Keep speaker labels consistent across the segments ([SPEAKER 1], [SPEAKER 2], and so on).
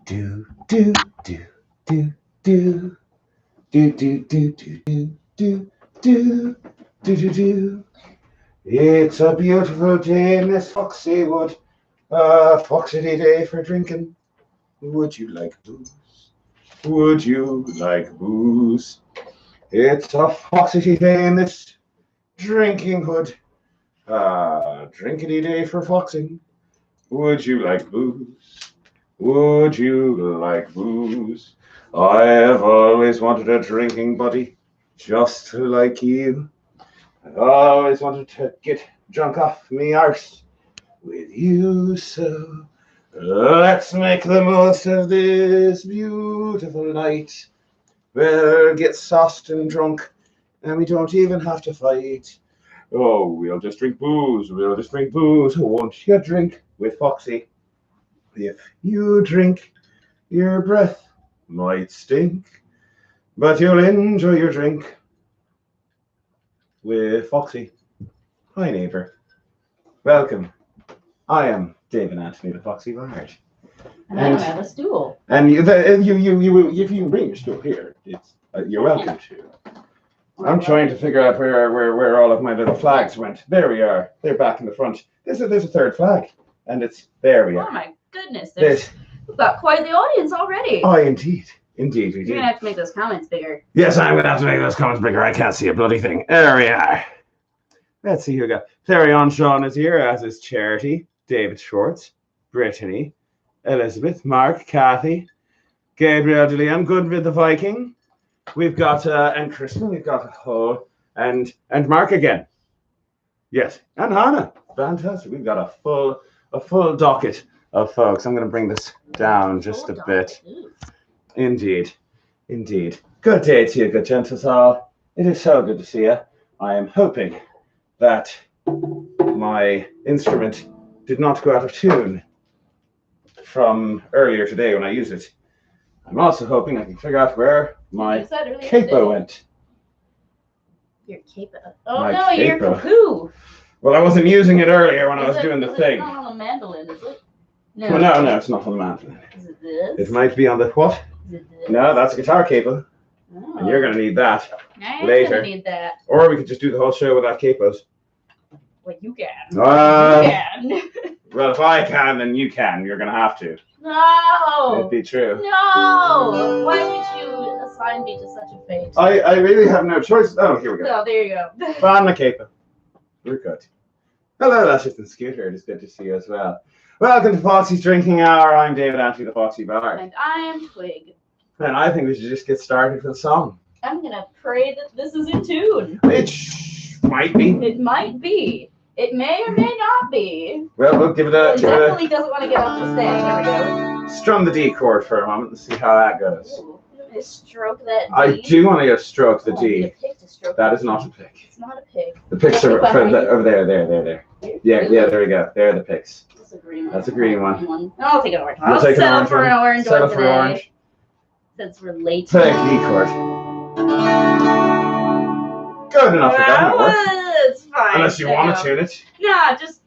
[SPEAKER 1] do do do do do do do do do do do do do do. It's a beautiful day, Miss Foxy Wood. Foxy day for drinking. Would you like booze? Would you like booze? It's a foxy day in this drinking hood. Drinkity day for foxing. Would you like booze? Would you like booze? I have always wanted a drinking buddy, just like you. I've always wanted to get drunk off me arse with you, so let's make the most of this beautiful night. We'll get sauced and drunk, and we don't even have to fight. Oh, we'll just drink booze, Won't you drink with Foxy? If you drink, your breath might stink, but you'll enjoy your drink with Foxy. Hi, neighbour. Welcome. I am David Anthony, the Foxy Bard.
[SPEAKER 2] And I don't have a stool.
[SPEAKER 1] And if you bring your stool here, you're welcome to. I'm trying to figure out where all of my little flags went. There we are. They're back in the front. There's a third flag, and there we are.
[SPEAKER 2] Oh my goodness! We've got quite the audience already.
[SPEAKER 1] Oh, indeed we
[SPEAKER 2] You're
[SPEAKER 1] do.
[SPEAKER 2] gonna have to make those comments bigger.
[SPEAKER 1] Yes, I'm gonna have to make those comments bigger. I can't see a bloody thing. There we are. Let's see who we got. Terry Sean is here, as is Charity, David Schwartz, Brittany, Elizabeth, Mark, Kathy, Gabriel DeLeon, Goodvid the Viking. We've got and Kristen, we've got and Mark again. Yes, and Hannah. Fantastic. We've got a full docket of folks. I'm going to bring this down just a bit. Indeed. Good day to you, good gentles all. It is so good to see you. I am hoping that my instrument did not go out of tune from earlier today when I used it. I'm also hoping I can figure out where my capo went.
[SPEAKER 2] Your capo? Oh
[SPEAKER 1] My
[SPEAKER 2] no, your
[SPEAKER 1] capo.
[SPEAKER 2] cuckoo.
[SPEAKER 1] Well, I wasn't using it earlier when I was doing the thing.
[SPEAKER 2] It's not on the mandolin, is it? No.
[SPEAKER 1] Well, no, it's not on the mandolin.
[SPEAKER 2] Is it this?
[SPEAKER 1] It might be on the what?
[SPEAKER 2] Is it this?
[SPEAKER 1] No, that's a guitar cable.
[SPEAKER 2] Oh.
[SPEAKER 1] And you're going to need that
[SPEAKER 2] I'm
[SPEAKER 1] later.
[SPEAKER 2] gonna need that.
[SPEAKER 1] Or we could just do the whole show without capos.
[SPEAKER 2] Well, you can.
[SPEAKER 1] You
[SPEAKER 2] can.
[SPEAKER 1] Well, if I can, then you can. You're going to have to.
[SPEAKER 2] No.
[SPEAKER 1] It'd be true.
[SPEAKER 2] No. Why would you assign me to such a fate?
[SPEAKER 1] I really have no choice. Oh, here we go.
[SPEAKER 2] Oh, there you go.
[SPEAKER 1] Ban the capo. We're good. Hello, Lashes and Scooter. It is good to see you as well. Welcome to Foxy's Drinking Hour. I'm David Anthony, the Foxy Bard.
[SPEAKER 2] And I am Twig.
[SPEAKER 1] And I think we should just get started with the song.
[SPEAKER 2] I'm gonna pray that this is in tune.
[SPEAKER 1] It might be.
[SPEAKER 2] It might be. It may or may not be.
[SPEAKER 1] Well, we'll give it
[SPEAKER 2] It definitely doesn't want to get off the stand. There we go.
[SPEAKER 1] Strum the D chord for a moment and see how that goes.
[SPEAKER 2] Ooh, let me stroke that D.
[SPEAKER 1] I do want to get a stroke the
[SPEAKER 2] I need
[SPEAKER 1] D.
[SPEAKER 2] a pig to stroke.
[SPEAKER 1] That is not a pick.
[SPEAKER 2] It's not a pig.
[SPEAKER 1] The picks are over there. Yeah, there we go. There are the picks.
[SPEAKER 2] That's a green one.
[SPEAKER 1] That's a green one.
[SPEAKER 2] I'll take an orange one.
[SPEAKER 1] You'll
[SPEAKER 2] I'll
[SPEAKER 1] take an
[SPEAKER 2] settle
[SPEAKER 1] orange
[SPEAKER 2] for an
[SPEAKER 1] one.
[SPEAKER 2] orange
[SPEAKER 1] Settle
[SPEAKER 2] one
[SPEAKER 1] for
[SPEAKER 2] today.
[SPEAKER 1] orange.
[SPEAKER 2] Since we're late.
[SPEAKER 1] Play D chord. Good enough for that. That'll work.
[SPEAKER 2] It's fine.
[SPEAKER 1] Unless you want to tune it.
[SPEAKER 2] Nah, just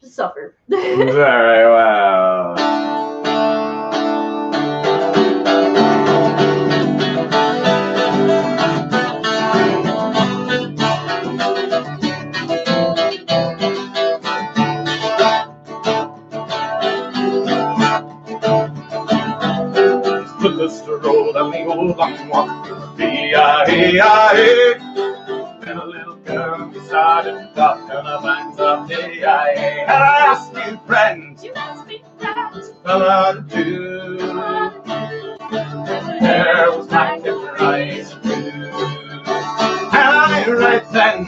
[SPEAKER 2] suffer.
[SPEAKER 1] Very well. Mr. Roll down the old long walk through the B-I-A-I-A. And a little girl decided to talk on the banks of the I-A. And I asked you, friend,
[SPEAKER 2] You must be proud.
[SPEAKER 1] fella to do. There was my kid eyes blue. And I knew right then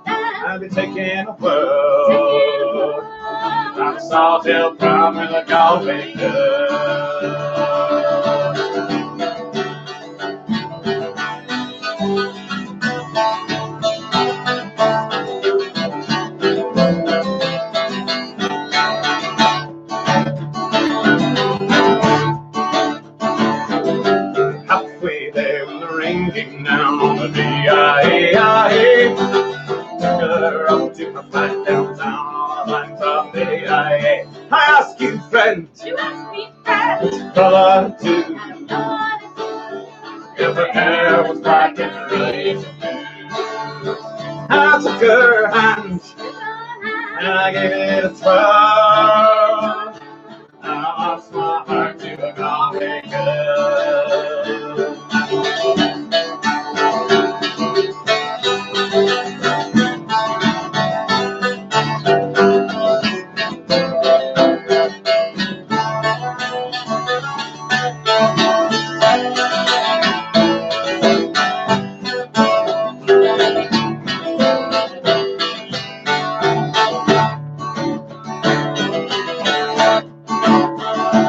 [SPEAKER 1] I'd be taking a whirl from Salt Hill Prom in the Galway Girl. Halfway there when the rain came down on the B-I-A-I-A. Took her up to my flat downtown on the lines of the I-A. I ask you, friend.
[SPEAKER 2] You ask me, friend.
[SPEAKER 1] Fella, do.
[SPEAKER 2] I don't know what to do.
[SPEAKER 1] If her hair was black and right. I took her hand and I gave it a twirl. I lost my heart to a Galway girl.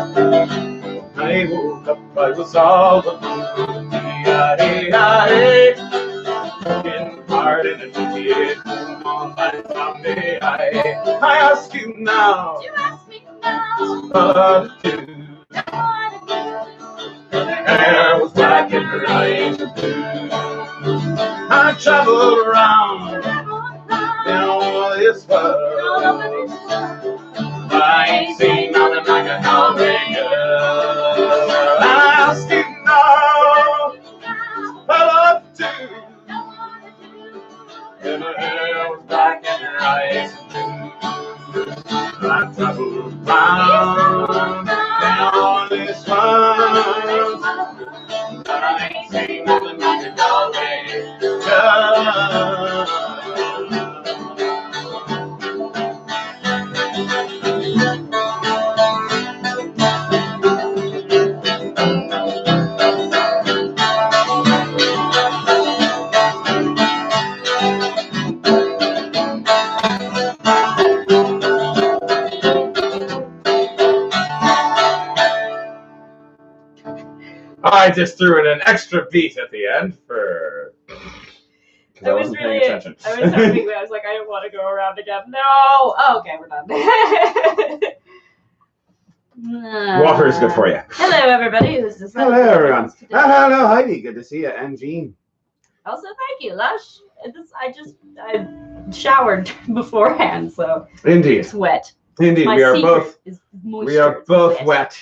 [SPEAKER 1] I woke up, I was all alone. Broken heart in a 28 on my Sunday. I ask you now,
[SPEAKER 2] You ask me now.
[SPEAKER 1] what to do?
[SPEAKER 2] Don't wanna do.
[SPEAKER 1] The hair was black and her eyes were blue. I traveled around in all this world. I ain't seen nothing like a Galway girl. I ask you now, I love to. And her hair was black and her eyes were blue. I traveled around in all this world. I ain't seen nothing like a Galway girl. I just threw in an extra beat at the end for.
[SPEAKER 2] I was
[SPEAKER 1] paying attention.
[SPEAKER 2] I was hoping, I was like, I don't want to go around again. No! Oh, okay, we're done.
[SPEAKER 1] Water is good for you.
[SPEAKER 2] Hello, everybody. Who's this?
[SPEAKER 1] Hello, everyone. Hello, Heidi. Good to see you. And Jean.
[SPEAKER 2] Also, thank you, Lush. I showered beforehand, so
[SPEAKER 1] Indeed.
[SPEAKER 2] it's wet.
[SPEAKER 1] Indeed,
[SPEAKER 2] My
[SPEAKER 1] we are
[SPEAKER 2] secret
[SPEAKER 1] both.
[SPEAKER 2] is moisture.
[SPEAKER 1] We are both
[SPEAKER 2] It's
[SPEAKER 1] wet.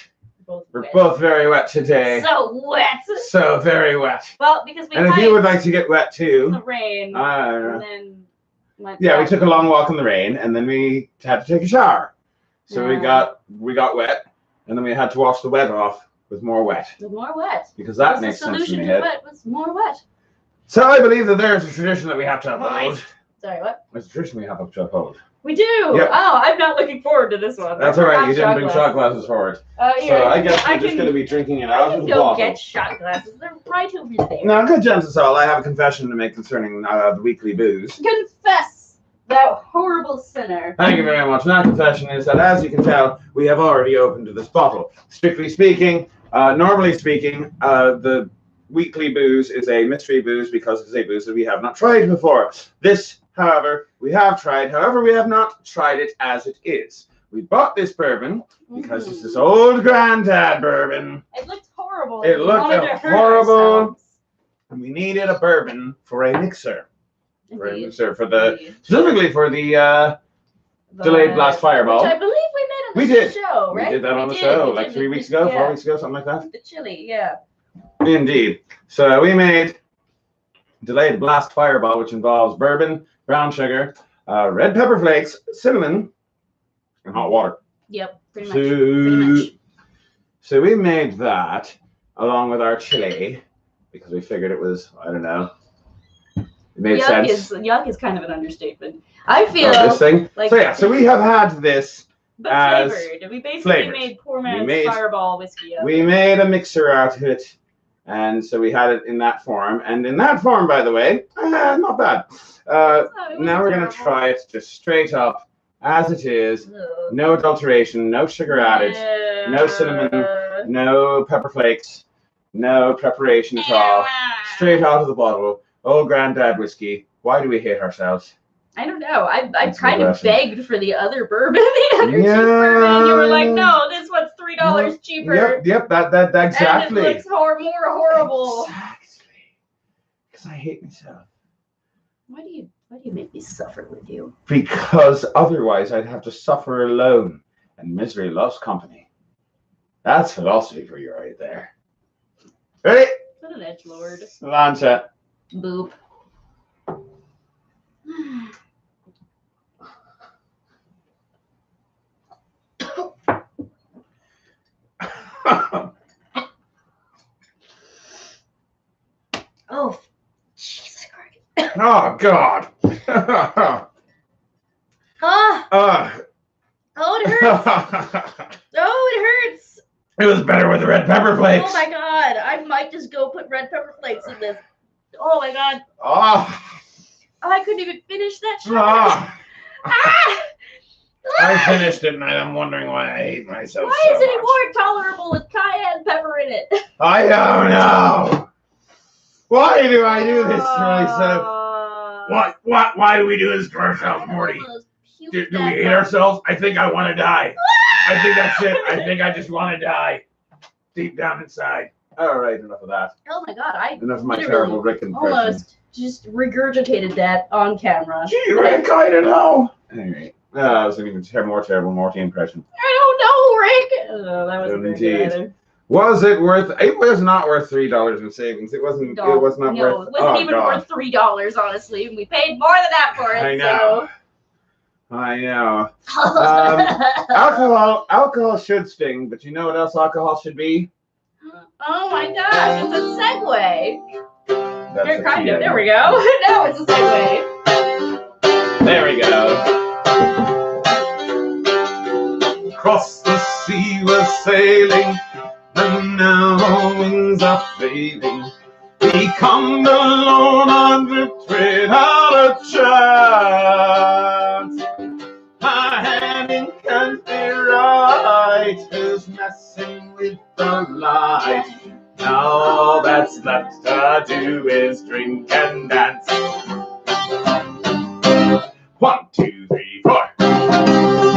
[SPEAKER 2] Both
[SPEAKER 1] We're
[SPEAKER 2] wet.
[SPEAKER 1] both very wet today.
[SPEAKER 2] So wet.
[SPEAKER 1] So very wet.
[SPEAKER 2] Well, because we
[SPEAKER 1] And if you would like to get wet
[SPEAKER 2] in
[SPEAKER 1] too,
[SPEAKER 2] the rain, and then went
[SPEAKER 1] yeah, we
[SPEAKER 2] back.
[SPEAKER 1] took a long walk in the rain, and then we had to take a shower. So
[SPEAKER 2] Yeah.
[SPEAKER 1] we got wet, and then we had to wash the wet off with more wet,
[SPEAKER 2] It was more wet.
[SPEAKER 1] because that
[SPEAKER 2] Because
[SPEAKER 1] makes
[SPEAKER 2] the
[SPEAKER 1] sense in
[SPEAKER 2] solution
[SPEAKER 1] my
[SPEAKER 2] to
[SPEAKER 1] head.
[SPEAKER 2] wet was more wet.
[SPEAKER 1] So I believe that there's a tradition that we have to uphold.
[SPEAKER 2] Sorry, what?
[SPEAKER 1] There's a tradition we have to uphold.
[SPEAKER 2] We do.
[SPEAKER 1] Yep.
[SPEAKER 2] Oh, I'm not looking forward to this one.
[SPEAKER 1] That's all right. You didn't bring shot glasses forward.
[SPEAKER 2] Yeah,
[SPEAKER 1] So I guess we're
[SPEAKER 2] I
[SPEAKER 1] just
[SPEAKER 2] can-
[SPEAKER 1] going to be drinking it
[SPEAKER 2] I
[SPEAKER 1] out
[SPEAKER 2] can
[SPEAKER 1] of the
[SPEAKER 2] go
[SPEAKER 1] bottle.
[SPEAKER 2] get shot glasses. They're right over there.
[SPEAKER 1] Now, good gents all, I have a confession to make concerning the weekly booze.
[SPEAKER 2] Confess, thou horrible sinner.
[SPEAKER 1] Thank you very much. Now, confession is that, as you can tell, we have already opened this bottle. Strictly speaking, normally speaking, the weekly booze is a mystery booze because it's a booze that we have not tried before. This, however, we have tried. However, we have not tried it as it is. We bought this bourbon because it's this old granddad bourbon,
[SPEAKER 2] It looked horrible.
[SPEAKER 1] It
[SPEAKER 2] We
[SPEAKER 1] looked
[SPEAKER 2] wanted to hurt
[SPEAKER 1] horrible.
[SPEAKER 2] ourselves.
[SPEAKER 1] and we needed a bourbon for a mixer. For a
[SPEAKER 2] Indeed.
[SPEAKER 1] mixer for the
[SPEAKER 2] Indeed.
[SPEAKER 1] specifically for the delayed blast fireball.
[SPEAKER 2] Which I believe we made on
[SPEAKER 1] We
[SPEAKER 2] the
[SPEAKER 1] did.
[SPEAKER 2] show, right?
[SPEAKER 1] We did that on the
[SPEAKER 2] did.
[SPEAKER 1] show
[SPEAKER 2] We
[SPEAKER 1] like
[SPEAKER 2] did.
[SPEAKER 1] 3 weeks ago,
[SPEAKER 2] Yeah.
[SPEAKER 1] 4 weeks ago, something like that.
[SPEAKER 2] The chili, yeah.
[SPEAKER 1] Indeed. So we made delayed blast fireball, which involves bourbon, brown sugar, red pepper flakes, cinnamon, and hot water.
[SPEAKER 2] Yep, pretty much. Pretty much.
[SPEAKER 1] So we made that along with our chili because we figured it was, I don't know, it made sense.
[SPEAKER 2] Yuck is kind of an understatement. I feel
[SPEAKER 1] This thing.
[SPEAKER 2] like
[SPEAKER 1] So we have had this.
[SPEAKER 2] but
[SPEAKER 1] as
[SPEAKER 2] flavored. We basically
[SPEAKER 1] flavored.
[SPEAKER 2] made poor man's
[SPEAKER 1] made-
[SPEAKER 2] fireball whiskey.
[SPEAKER 1] We made a mixer out of it, and so we had it in that form. And in that form, by the way, not bad. Now we're gonna try it just straight up as it is. No adulteration, no sugar added, no cinnamon, no pepper flakes, no preparation at all. Straight out of the bottle. Old granddad whiskey. Why do we hate ourselves?
[SPEAKER 2] I don't know. I
[SPEAKER 1] That's
[SPEAKER 2] kind of
[SPEAKER 1] aggressive.
[SPEAKER 2] begged for the other bourbon, the other cheap bourbon. And you were like, no, this one's $3 cheaper.
[SPEAKER 1] Yep, that exactly.
[SPEAKER 2] And it looks more horrible.
[SPEAKER 1] Exactly. Because I hate myself.
[SPEAKER 2] Why do you make me suffer with you?
[SPEAKER 1] Because otherwise I'd have to suffer alone. and misery loves company. That's philosophy for you right there. Ready?
[SPEAKER 2] What an edgelord.
[SPEAKER 1] Slancha.
[SPEAKER 2] Boop. Oh, Jesus Christ.
[SPEAKER 1] Oh, God.
[SPEAKER 2] Oh, it hurts. Oh, it hurts.
[SPEAKER 1] It was better with the red pepper flakes.
[SPEAKER 2] Oh, my God. I might just go put red pepper flakes in this. Oh, my God.
[SPEAKER 1] Oh.
[SPEAKER 2] I couldn't even finish that shot.
[SPEAKER 1] Ah.
[SPEAKER 2] Ah!
[SPEAKER 1] I finished it, and I'm wondering why I hate myself
[SPEAKER 2] Why
[SPEAKER 1] so
[SPEAKER 2] is it
[SPEAKER 1] much.
[SPEAKER 2] more tolerable with cayenne pepper in it?
[SPEAKER 1] I don't know. Why do I do this to myself? Why do we do this to ourselves, Morty? Do we hate ourselves? I think I want to die. I think that's it. I think I just want to die. Deep down inside. All right, enough of that.
[SPEAKER 2] Oh my God, I
[SPEAKER 1] Enough of my terrible Rick impression.
[SPEAKER 2] almost just regurgitated that on camera.
[SPEAKER 1] Gee, Rick, I don't know. Anyway, that was an even more terrible Morty impression.
[SPEAKER 2] I don't know, Rick. Oh, that wasn't very good either.
[SPEAKER 1] Was it worth? It was not worth $3 in savings. It wasn't.
[SPEAKER 2] No,
[SPEAKER 1] it was not
[SPEAKER 2] no,
[SPEAKER 1] worth.
[SPEAKER 2] it wasn't even worth $3, honestly. And we paid more than that for it.
[SPEAKER 1] I know. I know. Alcohol should sting, but you know what else alcohol should be?
[SPEAKER 2] Oh my gosh, it's a segue.
[SPEAKER 1] That's
[SPEAKER 2] Kind of. There we go. Now it's a segue.
[SPEAKER 1] There we go. Across the sea we're sailing, and now our wings are fading. We come alone on the thread out a chance. My hand can't be right, is messing with the light. Now all that's left to do is drink and dance. 1, 2, 3, 4.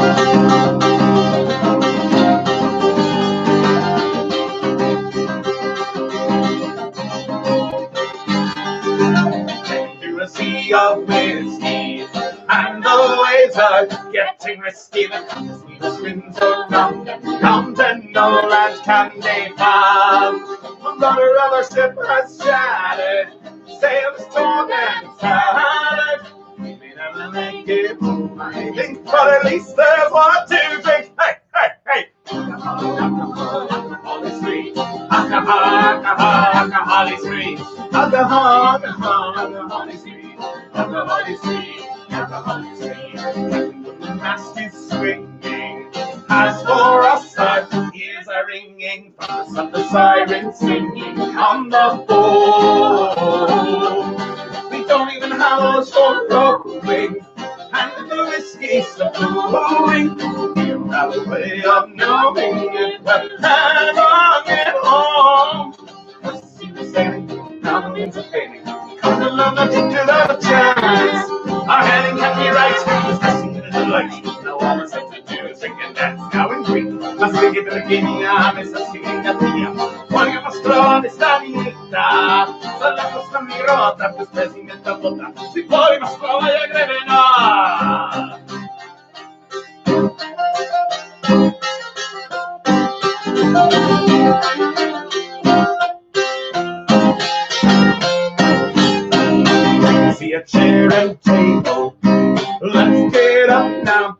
[SPEAKER 1] Through a sea of whiskey, and the waves are getting risky. The sweetest winds around, and no land can be found. The rudder of our ship has shattered, sails torn and tattered. We may never make it home, I think, but at least there's one to drink. Hey, hey, hey! Alcohol, alcohol, alcohol is free. Alcohol, alcohol, alcohol is free. Alcohol, alcohol, alcohol is free. Alcohol is free. Alcohol is free. The mast is swinging. As for us, our ears are ringing from the siren singing on the boat. We don't even have a short rowing, and the whiskey's still flowing. We don't have a way of knowing if we're heading home. The sea was sailing, now the winds are failing. Come along, not to have a chance. Our heading can be right, we're dressing in the light. Now all we're set to do is drink and dance. Now in Greek, la sigue de la guinea, me está siguiendo a tía. Juan mostró esta niñita, sola costa mi rota, pues presidenta bota. Si poi Moskva vaya a Grevena. See a chair and table, let's get up now.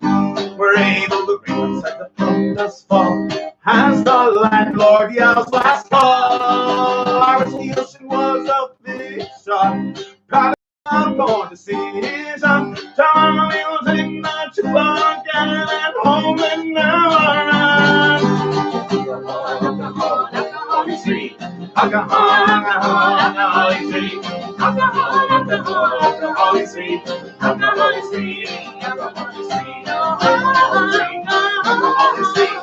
[SPEAKER 1] We're able to bring inside the pub thus far. As the landlord yells last call, our ocean was a big shot. Proud of born decision. Time we will take that to fuck and home and never run. Alcohol is free. Alcohol, alcohol, alcohol is free. Alcohol, alcohol, alcohol is free. Alcohol is free. Alcohol is free. Alcohol is free. Alcohol is free.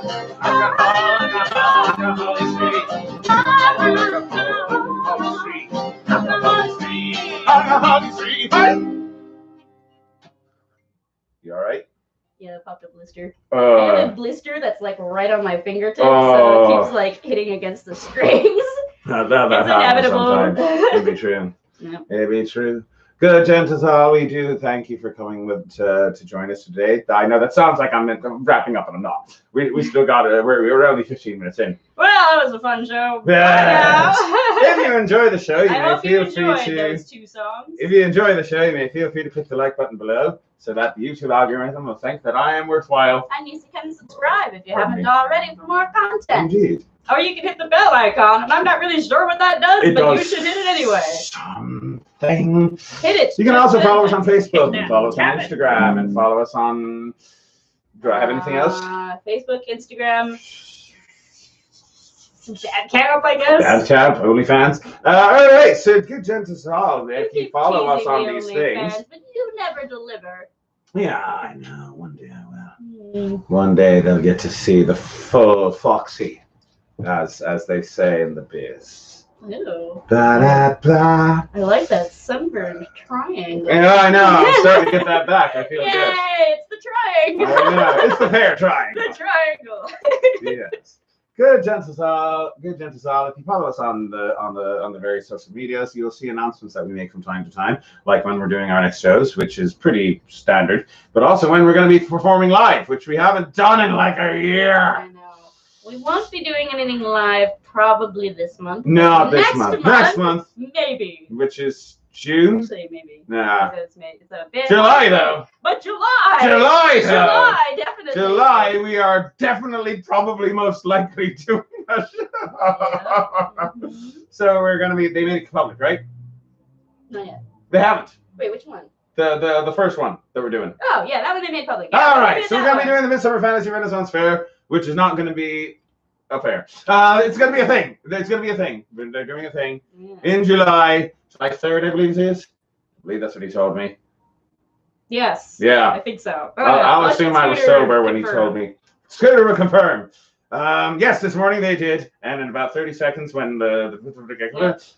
[SPEAKER 1] Alcohol is free. Alcohol is free. Alcohol is free. You all right?
[SPEAKER 2] Yeah, popped a blister. I have a blister that's like right on my fingertips, so it keeps like hitting against the strings.
[SPEAKER 1] That happens sometimes. It'd be true. Yep. It'd be true. Good, gents, as all, we do thank you for coming to join us today. I know that sounds like I'm wrapping up, and I'm not. We still got it. We're only 15 minutes in.
[SPEAKER 2] Well, that was a fun show.
[SPEAKER 1] Yes. If you enjoy the show, you may feel free to.
[SPEAKER 2] Those 2 songs.
[SPEAKER 1] If you enjoy the show, you may feel free to click the like button below, so that the YouTube algorithm will think that I am worthwhile.
[SPEAKER 2] And you can subscribe if you haven't already for more content.
[SPEAKER 1] Indeed.
[SPEAKER 2] Or you can hit the bell icon, and I'm not really sure what that does, but you should hit it anyway.
[SPEAKER 1] Something.
[SPEAKER 2] Hit it.
[SPEAKER 1] You can also follow us on Facebook, and follow us on Instagram, and follow us on. Do I have anything else?
[SPEAKER 2] Facebook, Instagram. Bandcamp, I guess.
[SPEAKER 1] Bandcamp, OnlyFans. All right, so good, gents, all. If you follow us on these things.
[SPEAKER 2] Fans, but you never deliver.
[SPEAKER 1] Yeah, I know. One day I will. One day they'll get to see the full Foxy. As they say in the biz.
[SPEAKER 2] Ew.
[SPEAKER 1] Blah, blah, blah.
[SPEAKER 2] I like that sunburned triangle.
[SPEAKER 1] Yeah, I know. I'm starting to get that back. I feel good.
[SPEAKER 2] Yay! It's the triangle.
[SPEAKER 1] I know. It's the pear triangle.
[SPEAKER 2] The triangle.
[SPEAKER 1] Yes. Good, gents, all. Good, gents, all. If you follow us on the various social medias, you'll see announcements that we make from time to time, like when we're doing our next shows, which is pretty standard, but also when we're going to be performing live, which we haven't done in like a year.
[SPEAKER 2] I know. We won't be doing anything live probably this month.
[SPEAKER 1] No, this month. Next month.
[SPEAKER 2] Maybe.
[SPEAKER 1] Which is June?
[SPEAKER 2] Say maybe.
[SPEAKER 1] Nah.
[SPEAKER 2] It's a bit
[SPEAKER 1] July, though.
[SPEAKER 2] But July!
[SPEAKER 1] July, though.
[SPEAKER 2] July, definitely.
[SPEAKER 1] July, we are definitely, probably, most likely doing a show.
[SPEAKER 2] Yeah.
[SPEAKER 1] So we're going to be, they made it public, right?
[SPEAKER 2] Not yet.
[SPEAKER 1] They haven't.
[SPEAKER 2] Wait, which one?
[SPEAKER 1] The first one that we're doing.
[SPEAKER 2] Oh, yeah, that one they made public. Yeah,
[SPEAKER 1] all right, so we're going to be doing the Midsummer Fantasy Renaissance Fair, which is not going to be a fair. It's going to be a thing. It's going to be a thing. They're doing a thing in July 3rd, I believe it is. I believe that's what he told me.
[SPEAKER 2] Yes.
[SPEAKER 1] Yeah.
[SPEAKER 2] I think so.
[SPEAKER 1] I'll assume I was sober when he told me. Scooter will confirm. Yes, this morning they did, and in about 30 seconds when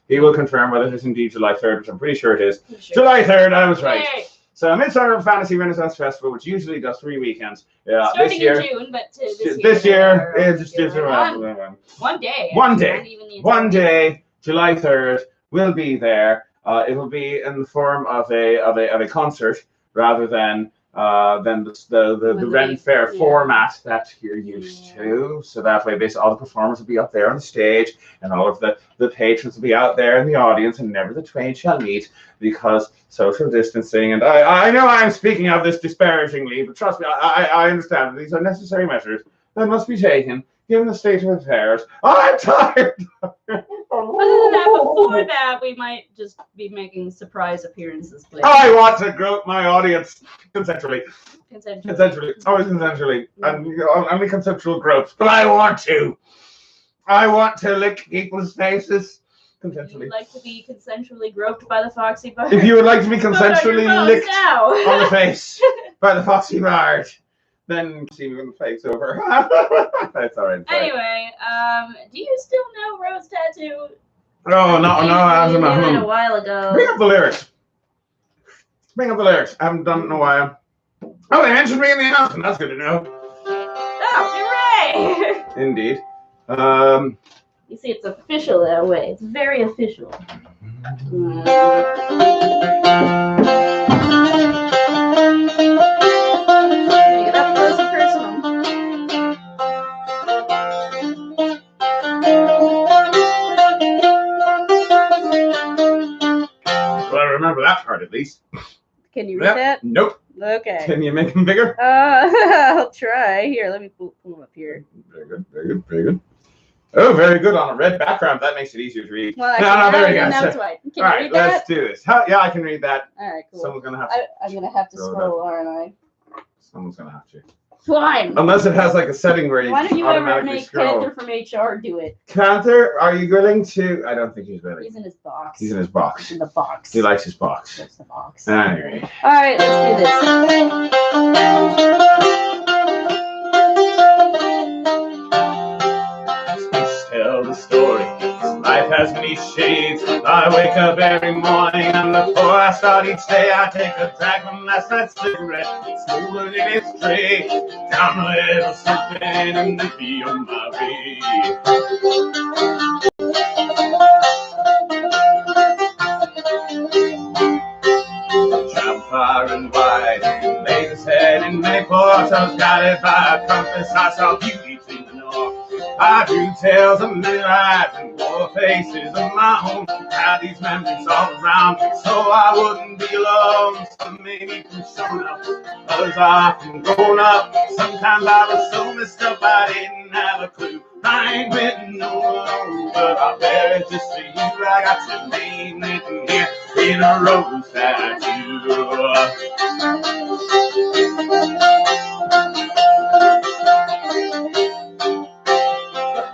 [SPEAKER 1] he will confirm whether it is indeed July 3rd, which I'm pretty sure it is. Sure. July 3rd, I was right. Yay. So Midsummer Fantasy Renaissance Festival, which usually does 3 weekends. Yeah,
[SPEAKER 2] starting
[SPEAKER 1] this year,
[SPEAKER 2] in June, but this year
[SPEAKER 1] it just gives
[SPEAKER 2] one day.
[SPEAKER 1] One day, July 3rd, we'll be there. It will be in the form of a concert rather than the Ren Fair format that you're used to. So that way, basically, all the performers will be up there on the stage, and all of the patrons will be out there in the audience, and never the twain shall meet, because social distancing. And I know I'm speaking of this disparagingly, but trust me, I understand that these are necessary measures that must be taken given the state of affairs. I'm tired.
[SPEAKER 2] Other than that, before that, we might just be making surprise appearances. Please.
[SPEAKER 1] I want to grope my audience consensually.
[SPEAKER 2] Consensually.
[SPEAKER 1] Always consensually. And only consensual gropes. But I want to. I want to lick people's faces consensually.
[SPEAKER 2] Would you like to be consensually groped by the Foxy Bard?
[SPEAKER 1] If you would like to be consensually licked on the face by the Foxy Bard, then see me when the flake's over. That's all right.
[SPEAKER 2] Anyway, do you still know Rose Tattoo?
[SPEAKER 1] Oh, no, I
[SPEAKER 2] don't know. You a while ago.
[SPEAKER 1] Bring up the lyrics. I haven't done it in a while. Oh, they mentioned me in the announcement. That's good to know.
[SPEAKER 2] Oh, hooray!
[SPEAKER 1] Indeed.
[SPEAKER 2] You see, it's official that way. It's very official.
[SPEAKER 1] Remember that part at least.
[SPEAKER 2] Can you read that?
[SPEAKER 1] Nope.
[SPEAKER 2] Okay.
[SPEAKER 1] Can you make them bigger?
[SPEAKER 2] I'll try. Here, let me pull them up here.
[SPEAKER 1] Very good. Oh, very good on a red background. That makes it easier to read.
[SPEAKER 2] Well, there you go. All right,
[SPEAKER 1] let's do this. Yeah, I can read that.
[SPEAKER 2] All right, cool.
[SPEAKER 1] Someone's gonna have to.
[SPEAKER 2] I'm gonna have to scroll, aren't I?
[SPEAKER 1] Someone's gonna have to.
[SPEAKER 2] Fine.
[SPEAKER 1] Unless it has like a setting where you
[SPEAKER 2] Why don't you ever make
[SPEAKER 1] scroll.
[SPEAKER 2] Cantor from HR do it?
[SPEAKER 1] Cantor, are you willing to? I don't think he's willing.
[SPEAKER 2] He's in his box.
[SPEAKER 1] He's in his box.
[SPEAKER 2] He's in the box.
[SPEAKER 1] He likes his box.
[SPEAKER 2] That's the box.
[SPEAKER 1] Anyway.
[SPEAKER 2] All right, let's do
[SPEAKER 1] this. Tell the story. Life has many shades. I wake up every morning, and before I start each day, I take a drag from last night's cigarette, smooth in its tray, down a little something, and then be on my way. and white. Laid his head in Mayport, I was guided by a compass. I saw beauty to the north. I drew tales of many lives and wore faces of my own. Had these memories all around me, so I wouldn't be alone. Some made me from showing up, others are from growing up. Sometimes I was so messed up I didn't have a clue. I ain't been no alone, but I bear it just for you. I got your name written here in a rose tattoo.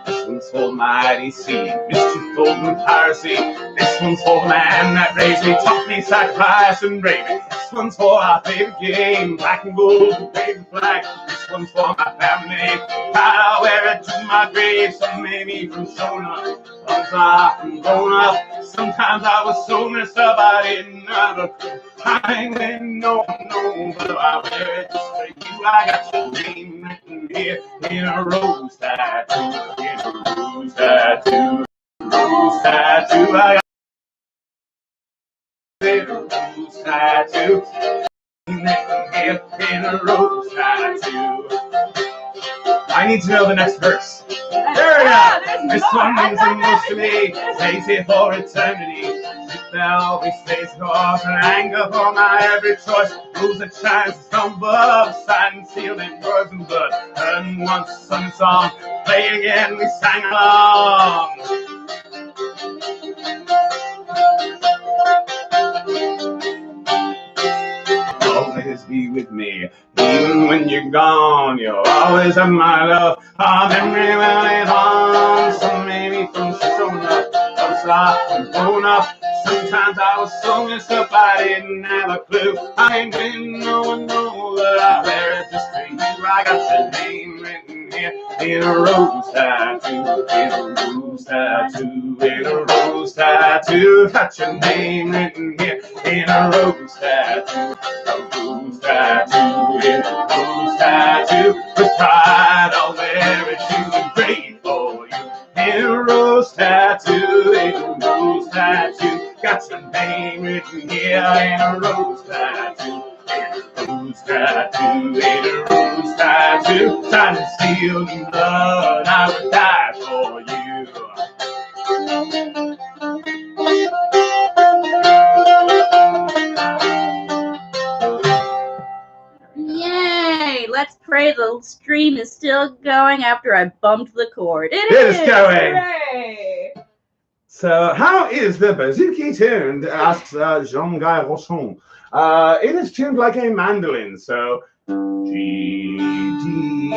[SPEAKER 1] This one's for my IDC, mischief, golden piracy. This one's for the man that raised me, taught me sacrifice and bravery. This one's for our favorite game, black and gold and waving flag. This one's for my family, I'll wear it to my grave. Some made me from showing up, others are from growing up. Sometimes I was so messed up I didn't have a clue. I ain't been no, but I wear it just for you. I got your name written here in a rose tattoo, in a rose tattoo, rose tattoo. I got a rose tattoo, written here in a rose tattoo. I need to know the next verse. There we go. This one means the most to me. Stays here for eternity. There always stays cause and anger for my every choice. Rules that shines from above, signed and sealed in words and blood. Heard once sung a song, play again, we sang along. Always be with me, even when you're gone. You'll always have my love. Our memory will live on. Some maybe from showing up, others are from growing up. Sometimes I was so messed up I didn't have a clue. I ain't been no one know that I wear it just for you. I got your name written here in a rose tattoo, in a rose tattoo, in a rose tattoo. Got your name written here in a rose tattoo, a rose tattoo, in a rose tattoo. With pride I'll wear it to great for you. In a rose tattoo, in a rose tattoo. Got your name written here in a rose tattoo, in a rose tattoo, in a rose tattoo. Signed and sealed in blood, I would die for you.
[SPEAKER 2] Yay! Let's pray the stream is still going after I bumped the cord. It
[SPEAKER 1] is going.
[SPEAKER 2] Hooray!
[SPEAKER 1] So, how is the bouzouki tuned? Asks Jean-Guy Rosson. It is tuned like a mandolin, so G, D, A.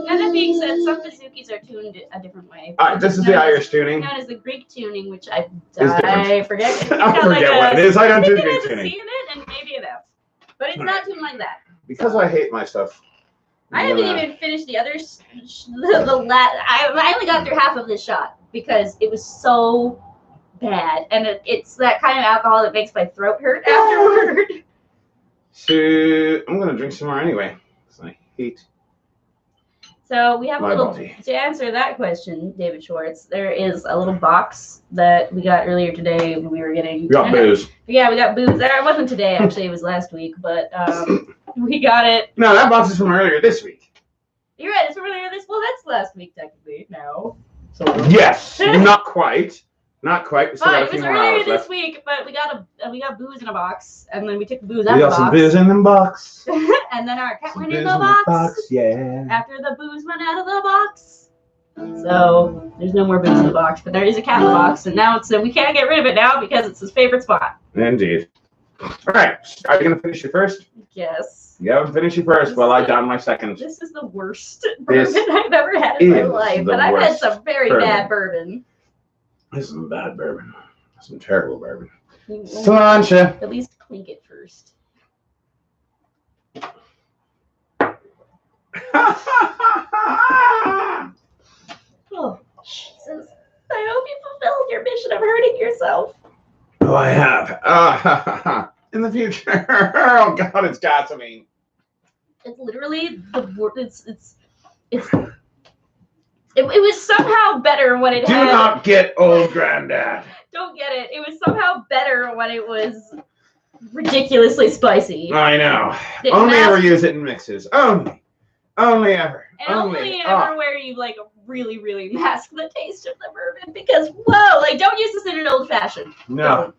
[SPEAKER 2] And that being said, some bouzouki's are tuned a different way.
[SPEAKER 1] Alright, this is the Irish tuning.
[SPEAKER 2] Known as the Greek tuning, which I
[SPEAKER 1] forget. I forget what it is. I don't do Greek tuning.
[SPEAKER 2] C in it and maybe an F. But it's not tuned like that.
[SPEAKER 1] Because I hate my stuff.
[SPEAKER 2] I haven't even finished the other. I only got through half of this shot because it was so bad, and it's that kind of alcohol that makes my throat hurt afterward.
[SPEAKER 1] So I'm gonna drink some more anyway, because I hate.
[SPEAKER 2] So we have a little
[SPEAKER 1] body.
[SPEAKER 2] To answer that question, David Schwartz. There is a little box that we got earlier today. We were getting.
[SPEAKER 1] We got booze.
[SPEAKER 2] Yeah, we got booze. It wasn't today actually. It was last week, but we got it.
[SPEAKER 1] No, that box is from earlier this week.
[SPEAKER 2] You're right. It's from earlier this. Well, that's last week technically. No.
[SPEAKER 1] So yes, not quite. Not quite. We still got a few
[SPEAKER 2] it was
[SPEAKER 1] more
[SPEAKER 2] earlier
[SPEAKER 1] hours
[SPEAKER 2] this
[SPEAKER 1] left.
[SPEAKER 2] week, but we got booze in a box, and then we took the booze out
[SPEAKER 1] We
[SPEAKER 2] of
[SPEAKER 1] got
[SPEAKER 2] the
[SPEAKER 1] some
[SPEAKER 2] box.
[SPEAKER 1] booze in the box.
[SPEAKER 2] And then our cat
[SPEAKER 1] Some
[SPEAKER 2] went
[SPEAKER 1] booze
[SPEAKER 2] in the box.
[SPEAKER 1] Yeah.
[SPEAKER 2] After the booze went out of the box. So there's no more booze in the box, but there is a cat in the box, and now we can't get rid of it now because it's his favorite spot.
[SPEAKER 1] Indeed. All right. Are you gonna finish your first?
[SPEAKER 2] Yes.
[SPEAKER 1] You haven't finished your first. Well, I down my second.
[SPEAKER 2] This is the worst bourbon I've ever had in my life, but I've had some very bad bourbon.
[SPEAKER 1] This is some bad bourbon. Some terrible bourbon. Sláinte.
[SPEAKER 2] At least clink it first. Oh, Jesus. I hope you fulfilled your mission of hurting yourself.
[SPEAKER 1] Oh, I have. In the future. Oh, God, it's gasoline.
[SPEAKER 2] It's literally the worst. It was somehow better when it had...
[SPEAKER 1] Do not get old granddad.
[SPEAKER 2] Don't get it. It was somehow better when it was ridiculously spicy.
[SPEAKER 1] I know.
[SPEAKER 2] It
[SPEAKER 1] Only ever
[SPEAKER 2] masks-
[SPEAKER 1] use it in mixes. Only ever.
[SPEAKER 2] And only ever where you like really, really mask the taste of the bourbon because whoa, like don't use this in an old fashioned.
[SPEAKER 1] No.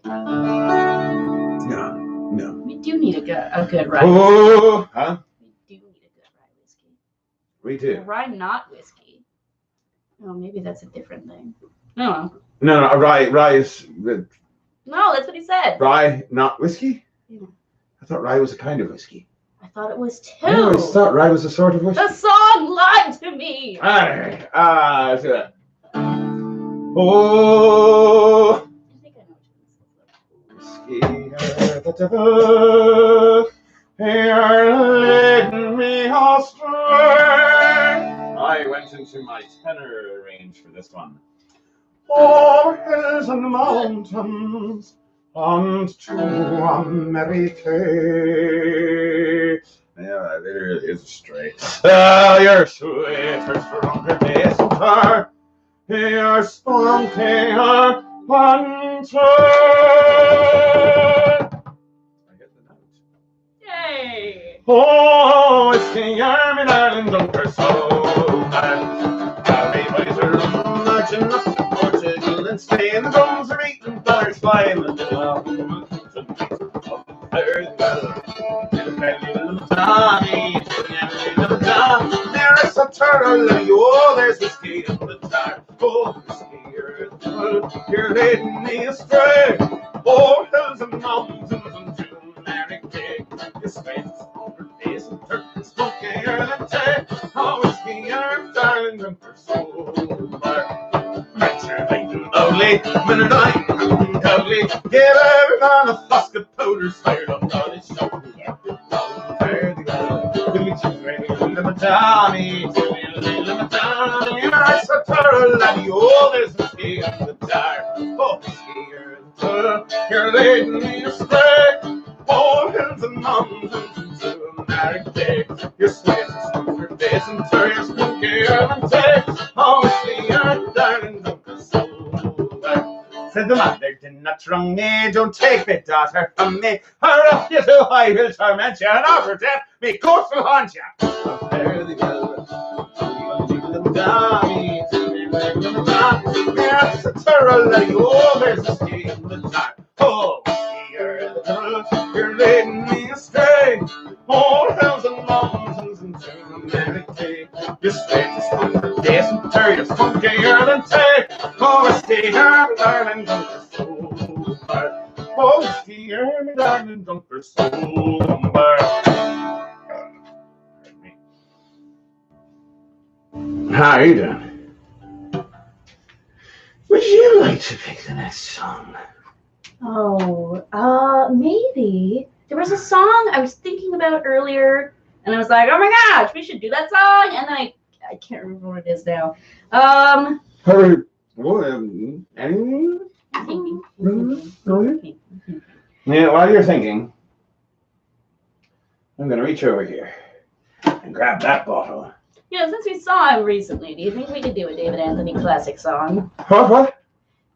[SPEAKER 2] Don't.
[SPEAKER 1] No.
[SPEAKER 2] We do need a good rye.
[SPEAKER 1] Oh, huh?
[SPEAKER 2] We do need a good rye whiskey.
[SPEAKER 1] We do.
[SPEAKER 2] Rye not whiskey. Oh, maybe that's a different thing. No.
[SPEAKER 1] No, rye is
[SPEAKER 2] No, that's what he said.
[SPEAKER 1] rye, not whiskey.
[SPEAKER 2] Yeah.
[SPEAKER 1] I thought rye was a kind of whiskey.
[SPEAKER 2] I thought it was too.
[SPEAKER 1] I always thought rye was a sort of whiskey.
[SPEAKER 2] The song lied to me.
[SPEAKER 1] Alright, let's do that. Oh,
[SPEAKER 2] I think I know
[SPEAKER 1] whiskey, the devil, you're leading me astray. I went into my tenor range for this one. O'er hills and mountains, unto America. Yeah, there it is straight. Your sweeter, stronger days and her, your spunky heart, hunter. I get the note.
[SPEAKER 2] Yay!
[SPEAKER 1] Oh, whiskey, you're my darling, don't hurt so bad. Everybody's a marching up to Portugal and Spain. The drums are beating, dollars flying, the little there is a turtle in you, oh, there's whiskey in the jar. Oh, whiskey, you're leading me astray. Oh, hills and mountains and to America. Your space is over face and turkey smokier than tea. Oh, whiskey, you're darling, and for so far. Venture, they do lonely, minute I'm ugly. Give everyone a flask of powder, fired up on his shoulder. It's a turtle and you there's whiskey in the jar. Oh, whiskey, you're leading me astray. Oh, hills and mountains into America. Your sweat is on your face and turn your spunkier than tea. Oh, whiskey, you're darling, don't go so bad. Said the mother, did not wrong me, don't take me daughter from me. Her up you so I will torment you, and over death, me ghost will haunt you. Fare thee well, there's a turtle that you there's a ski in the jar. Oh, you're leading me astray. All hills and mountains into America. Your state is on the days and turn your funkier than tea. Oh, whiskey, you're my darling, don't be so bad. Oh, whiskey, you're my darling, don't be so bad. How are you doing? Would you like to pick the next song?
[SPEAKER 2] Oh, maybe. There was a song I was thinking about earlier, and I was like, oh my gosh, we should do that song. And then I can't remember what it is now.
[SPEAKER 1] Yeah, while you're thinking, I'm going to reach over here and grab that bottle.
[SPEAKER 2] You know, since we saw him recently, do you think we could do a David Anthony classic song?
[SPEAKER 1] What?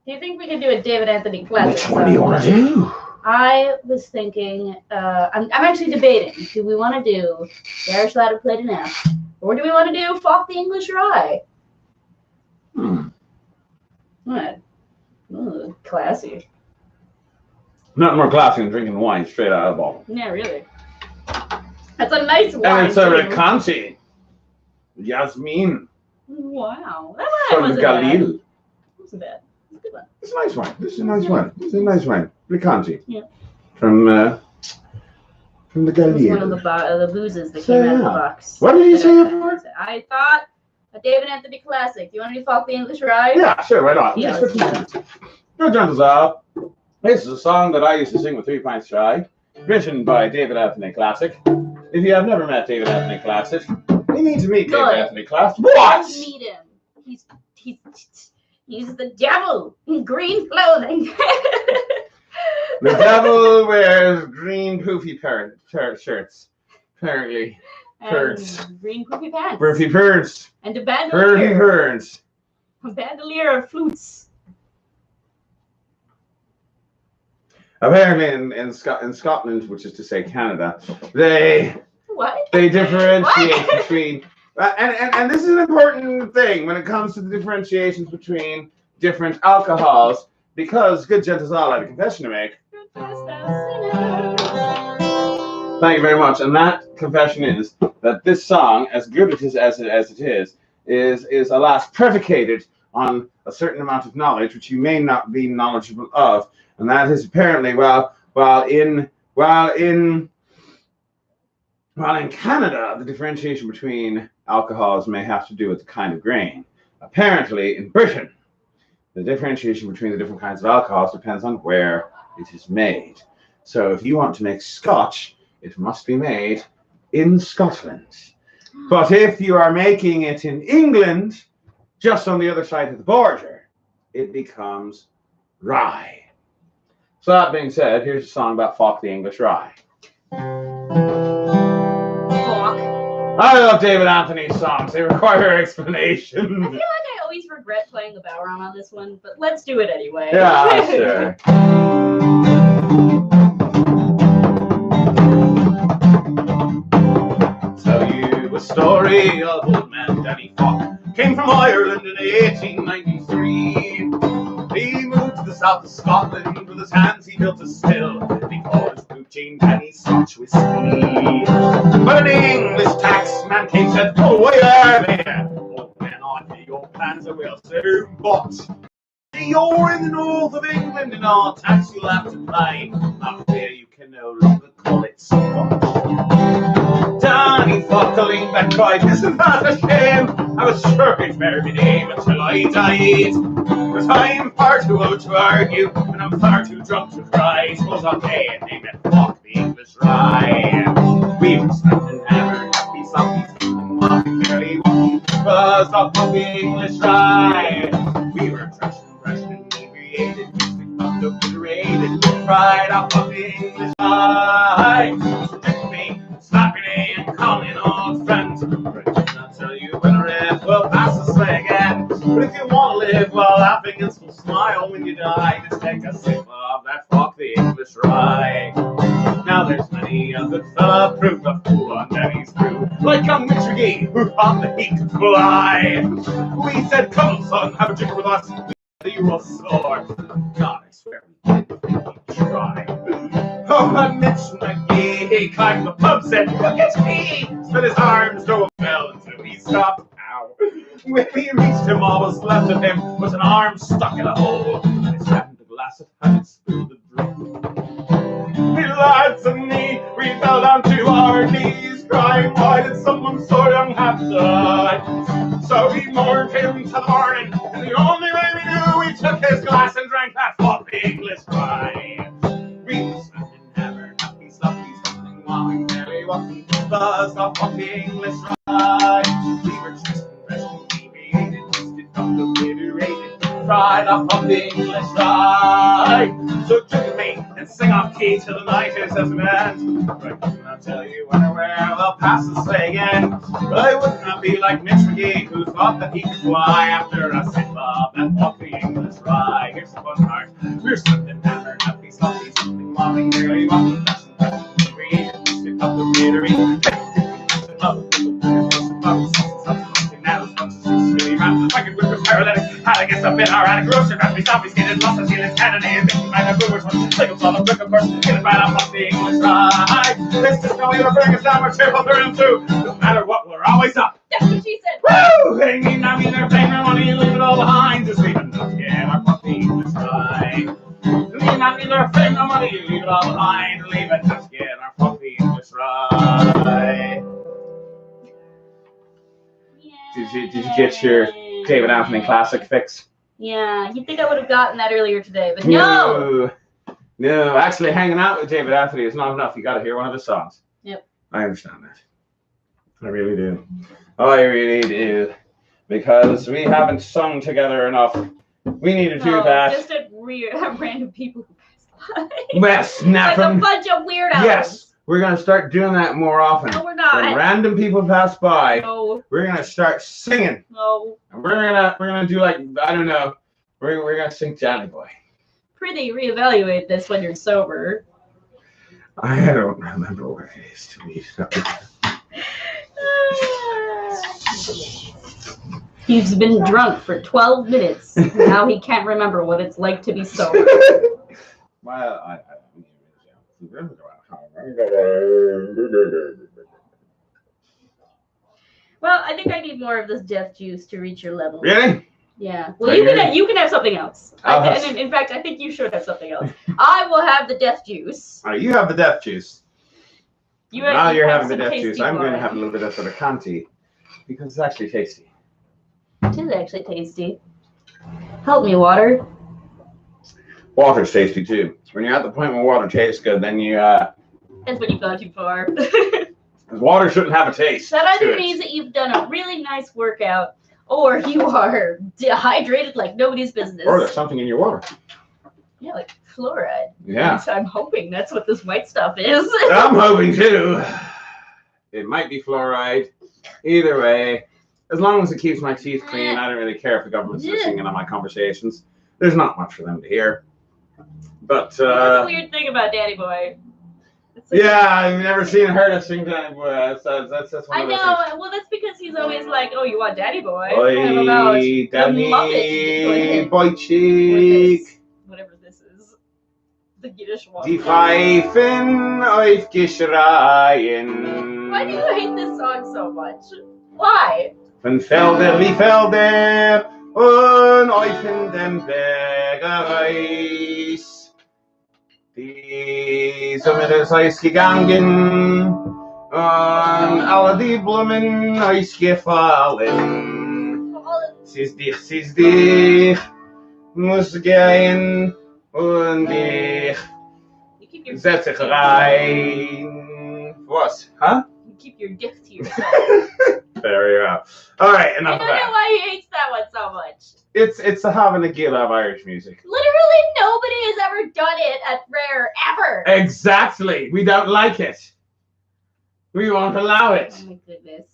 [SPEAKER 2] Do you think we could do a David Anthony classic
[SPEAKER 1] Which
[SPEAKER 2] song?
[SPEAKER 1] one do you want to do?
[SPEAKER 2] I was thinking, I'm actually debating. Do we want to do Irish Lad Who Played an F? Or do we want to do Falk the English Rye? What? Ooh, classy.
[SPEAKER 1] Nothing more classy than drinking wine straight out of the bottle.
[SPEAKER 2] Yeah, really. That's a nice wine.
[SPEAKER 1] And it's a
[SPEAKER 2] too.
[SPEAKER 1] Recanti. Yasmin
[SPEAKER 2] Wow. That
[SPEAKER 1] from
[SPEAKER 2] wasn't
[SPEAKER 1] Galil.
[SPEAKER 2] bad. Wasn't bad. It's a good one.
[SPEAKER 1] It's a nice wine. This is a nice wine. This is a nice wine. Recanti.
[SPEAKER 2] Yeah.
[SPEAKER 1] From the
[SPEAKER 2] It was
[SPEAKER 1] Galil.
[SPEAKER 2] one of the boozes that came out of the box.
[SPEAKER 1] What did you say before?
[SPEAKER 2] I thought a David Anthony classic. Do you want to do Falk the English Rye?
[SPEAKER 1] Yeah, sure, why not?
[SPEAKER 2] Yeah, let's do that.
[SPEAKER 1] Good turns up. This is a song that I used to sing with 3 Pints Dry, written by David Anthony Classic. If you have never met David Anthony Classic, you need to meet David Anthony Classic. What?
[SPEAKER 2] Meet him. He's the devil in green clothing.
[SPEAKER 1] The devil wears green poofy shirts. Apparently. Birds.
[SPEAKER 2] And green poofy pants.
[SPEAKER 1] Poofy birds.
[SPEAKER 2] And a
[SPEAKER 1] Poofy
[SPEAKER 2] bandolier.
[SPEAKER 1] birds.
[SPEAKER 2] A bandolier of flutes.
[SPEAKER 1] Apparently in Scotland, which is to say Canada, they differentiate between and this is an important thing when it comes to the differentiations between different alcohols, because good gentles all have a confession to make. Thank you very much. And that confession is that this song, as good as it is alas predicated on a certain amount of knowledge which you may not be knowledgeable of, and that is apparently while in Canada the differentiation between alcohols may have to do with the kind of grain. Apparently in Britain the differentiation between the different kinds of alcohols depends on where it is made. So if you want to make Scotch, it must be made in Scotland. But if you are making it in England, just on the other side of the border, it becomes rye. So that being said, here's a song about Fox the English Rye. I love David Anthony's songs. They require explanation.
[SPEAKER 2] I feel like I always regret playing the Bourbon on this one, but let's do it anyway.
[SPEAKER 1] Yeah, sure. Tell you a story of old man Danny Fox. Came from Ireland in 1893. He moved to the south of Scotland. With his hands he built a still. He called his blue chain Danny Scotch whiskey. But an English taxman came said, "Go away there. Old man, I hear your plans are well soon, but you're in the north of England and our tax you'll have to pay. Up there you can no longer call it Scotch." Danny Fockling back cried, "Isn't that a shame? I was sure it's better my name until I died. Cause I'm far too old to argue, and I'm far too drunk to cry. Suppose I'll pay and name it Fox the English Rye." We were snapping hammered, happy, soppy, and walking barely walking, buzzed off of the English Rye. We were fresh and inebriated, twisted, pumped, obliterated, fried off of the English Rye. So drink me, slapping and calling old friends. I'll tell you when a rip will pass this way again. But if you want to live while laughing and still smile when you die, just take a sip of that Fox the English Rye. Now there's many a good fella proved a fool on Danny's crew, like young Mitch McGee, who thought that he could fly. We said, "Come on, son, have a drink with us. You will soar." God, I swear we didn't try. Oh, and Mitch McGee, he climbed the pub, said, "Look at me!" Split his arms, drove a bell until he stopped. Ow. When we reached him, all was left of him was an arm stuck in a hole, and his hand a glass of honey spilled the drink. Me lads and me, we fell down to our knees, crying, "Why did someone so young have to die?" So we mourned him till the morning, and the only way we knew, we took his glass and drank that Fox the English Rye. We were snapping, hammered, happy, sloppy, something while we barely walking, buzzed off of the English Rye. We were twisted, fresh, inebriated, twisted, pumped, obliterated, fried off of the English Rye. So drink with me and sing off key till the night is at an end. Right, I'll tell you when and where we'll pass this way again. But I would not be like Mitch McGee, who thought that he could fly after a sip of that Fox the English Rye. Here's the fun part. We're something hammered, happy, sloppy, something walking, barely walking, created, twisted, up the theatery. I could whip a paralytic, had against a bit, I grocery factory, zombie skin, lost his healing, Canada, and thinking by the boomers, like a solid brick, of course, get it right off the English Rye. This is going to bring us down, we're cheerful through and through. No matter what, we're always up.
[SPEAKER 2] That's what she said.
[SPEAKER 1] Woo! They mean, they're paying their money, leave it all behind, just leave it up, yeah, our Fox the English Rye. They're paying their money, leave it all behind, leave it up, yeah, our Fox the English Rye. Did you get your David Anthony classic fix?
[SPEAKER 2] Yeah, you'd think I would have gotten that earlier today, but no!
[SPEAKER 1] No, actually hanging out with David Anthony is not enough. You got to hear one of his songs.
[SPEAKER 2] Yep.
[SPEAKER 1] I understand that. I really do. Oh, I really do. Because we haven't sung together enough. We need to do that.
[SPEAKER 2] Just at random people who pass by.
[SPEAKER 1] Yes,
[SPEAKER 2] like a bunch of weirdos.
[SPEAKER 1] Yes. We're going to start doing that more often.
[SPEAKER 2] No, we're not.
[SPEAKER 1] When random people pass by,
[SPEAKER 2] no.
[SPEAKER 1] We're going to start singing.
[SPEAKER 2] No.
[SPEAKER 1] And we're gonna do like, I don't know, we're going to sing Johnny Boy.
[SPEAKER 2] pretty reevaluate this when you're sober.
[SPEAKER 1] I don't remember what it is to be sober.
[SPEAKER 2] He's been drunk for 12 minutes. Now he can't remember what it's like to be sober.
[SPEAKER 1] Well,
[SPEAKER 2] Well, I think I need more of this death juice to reach your level.
[SPEAKER 1] Really?
[SPEAKER 2] Yeah. Well, you can have something else. In fact, I think you should have something else. I will have the death juice.
[SPEAKER 1] All right, you have the death juice.
[SPEAKER 2] You're
[SPEAKER 1] having the death juice. I'm going to have a little bit of sort of Canty because it's actually tasty.
[SPEAKER 2] It is actually tasty. Help me, water.
[SPEAKER 1] Water's tasty too. When you're at the point where water tastes good, then you.
[SPEAKER 2] That's when you've gone too far.
[SPEAKER 1] Because water shouldn't have a taste.
[SPEAKER 2] That either means that you've done a really nice workout, or you are dehydrated like nobody's business.
[SPEAKER 1] Or there's something in your water.
[SPEAKER 2] Yeah, like fluoride.
[SPEAKER 1] Yeah.
[SPEAKER 2] So I'm hoping that's what this white stuff is.
[SPEAKER 1] I'm hoping too. It might be fluoride. Either way, as long as it keeps my teeth clean, I don't really care if the government's listening in on my conversations. There's not much for them to hear. But
[SPEAKER 2] that's a weird thing about Daddy Boy.
[SPEAKER 1] Like, yeah, I've never heard us sing Daddy Boy. That's one of those things.
[SPEAKER 2] Well, that's because he's always like, "Oh, you want Daddy Boy?"
[SPEAKER 1] Oi, Daddy Boy cheek.
[SPEAKER 2] Whatever this is. The Yiddish one.
[SPEAKER 1] Die Pfeifen auf geschreien.
[SPEAKER 2] Why do you hate this song so much? Why?
[SPEAKER 1] Von Felder wie Felder und auf in dem Bergereis. Die Sommer ist ausgegangen und alle die Blumen ausgefallen. Siehst dich, muss gehen und ich setz dich rein. Was? Huh?
[SPEAKER 2] You keep your gift to yourself.
[SPEAKER 1] There you go. All right, enough of that.
[SPEAKER 2] I don't know why he hates that one so much.
[SPEAKER 1] It's the having a gila of Irish music.
[SPEAKER 2] Literally nobody has ever done it at Rare, ever.
[SPEAKER 1] Exactly. We don't like it. We won't allow it.
[SPEAKER 2] Oh my goodness.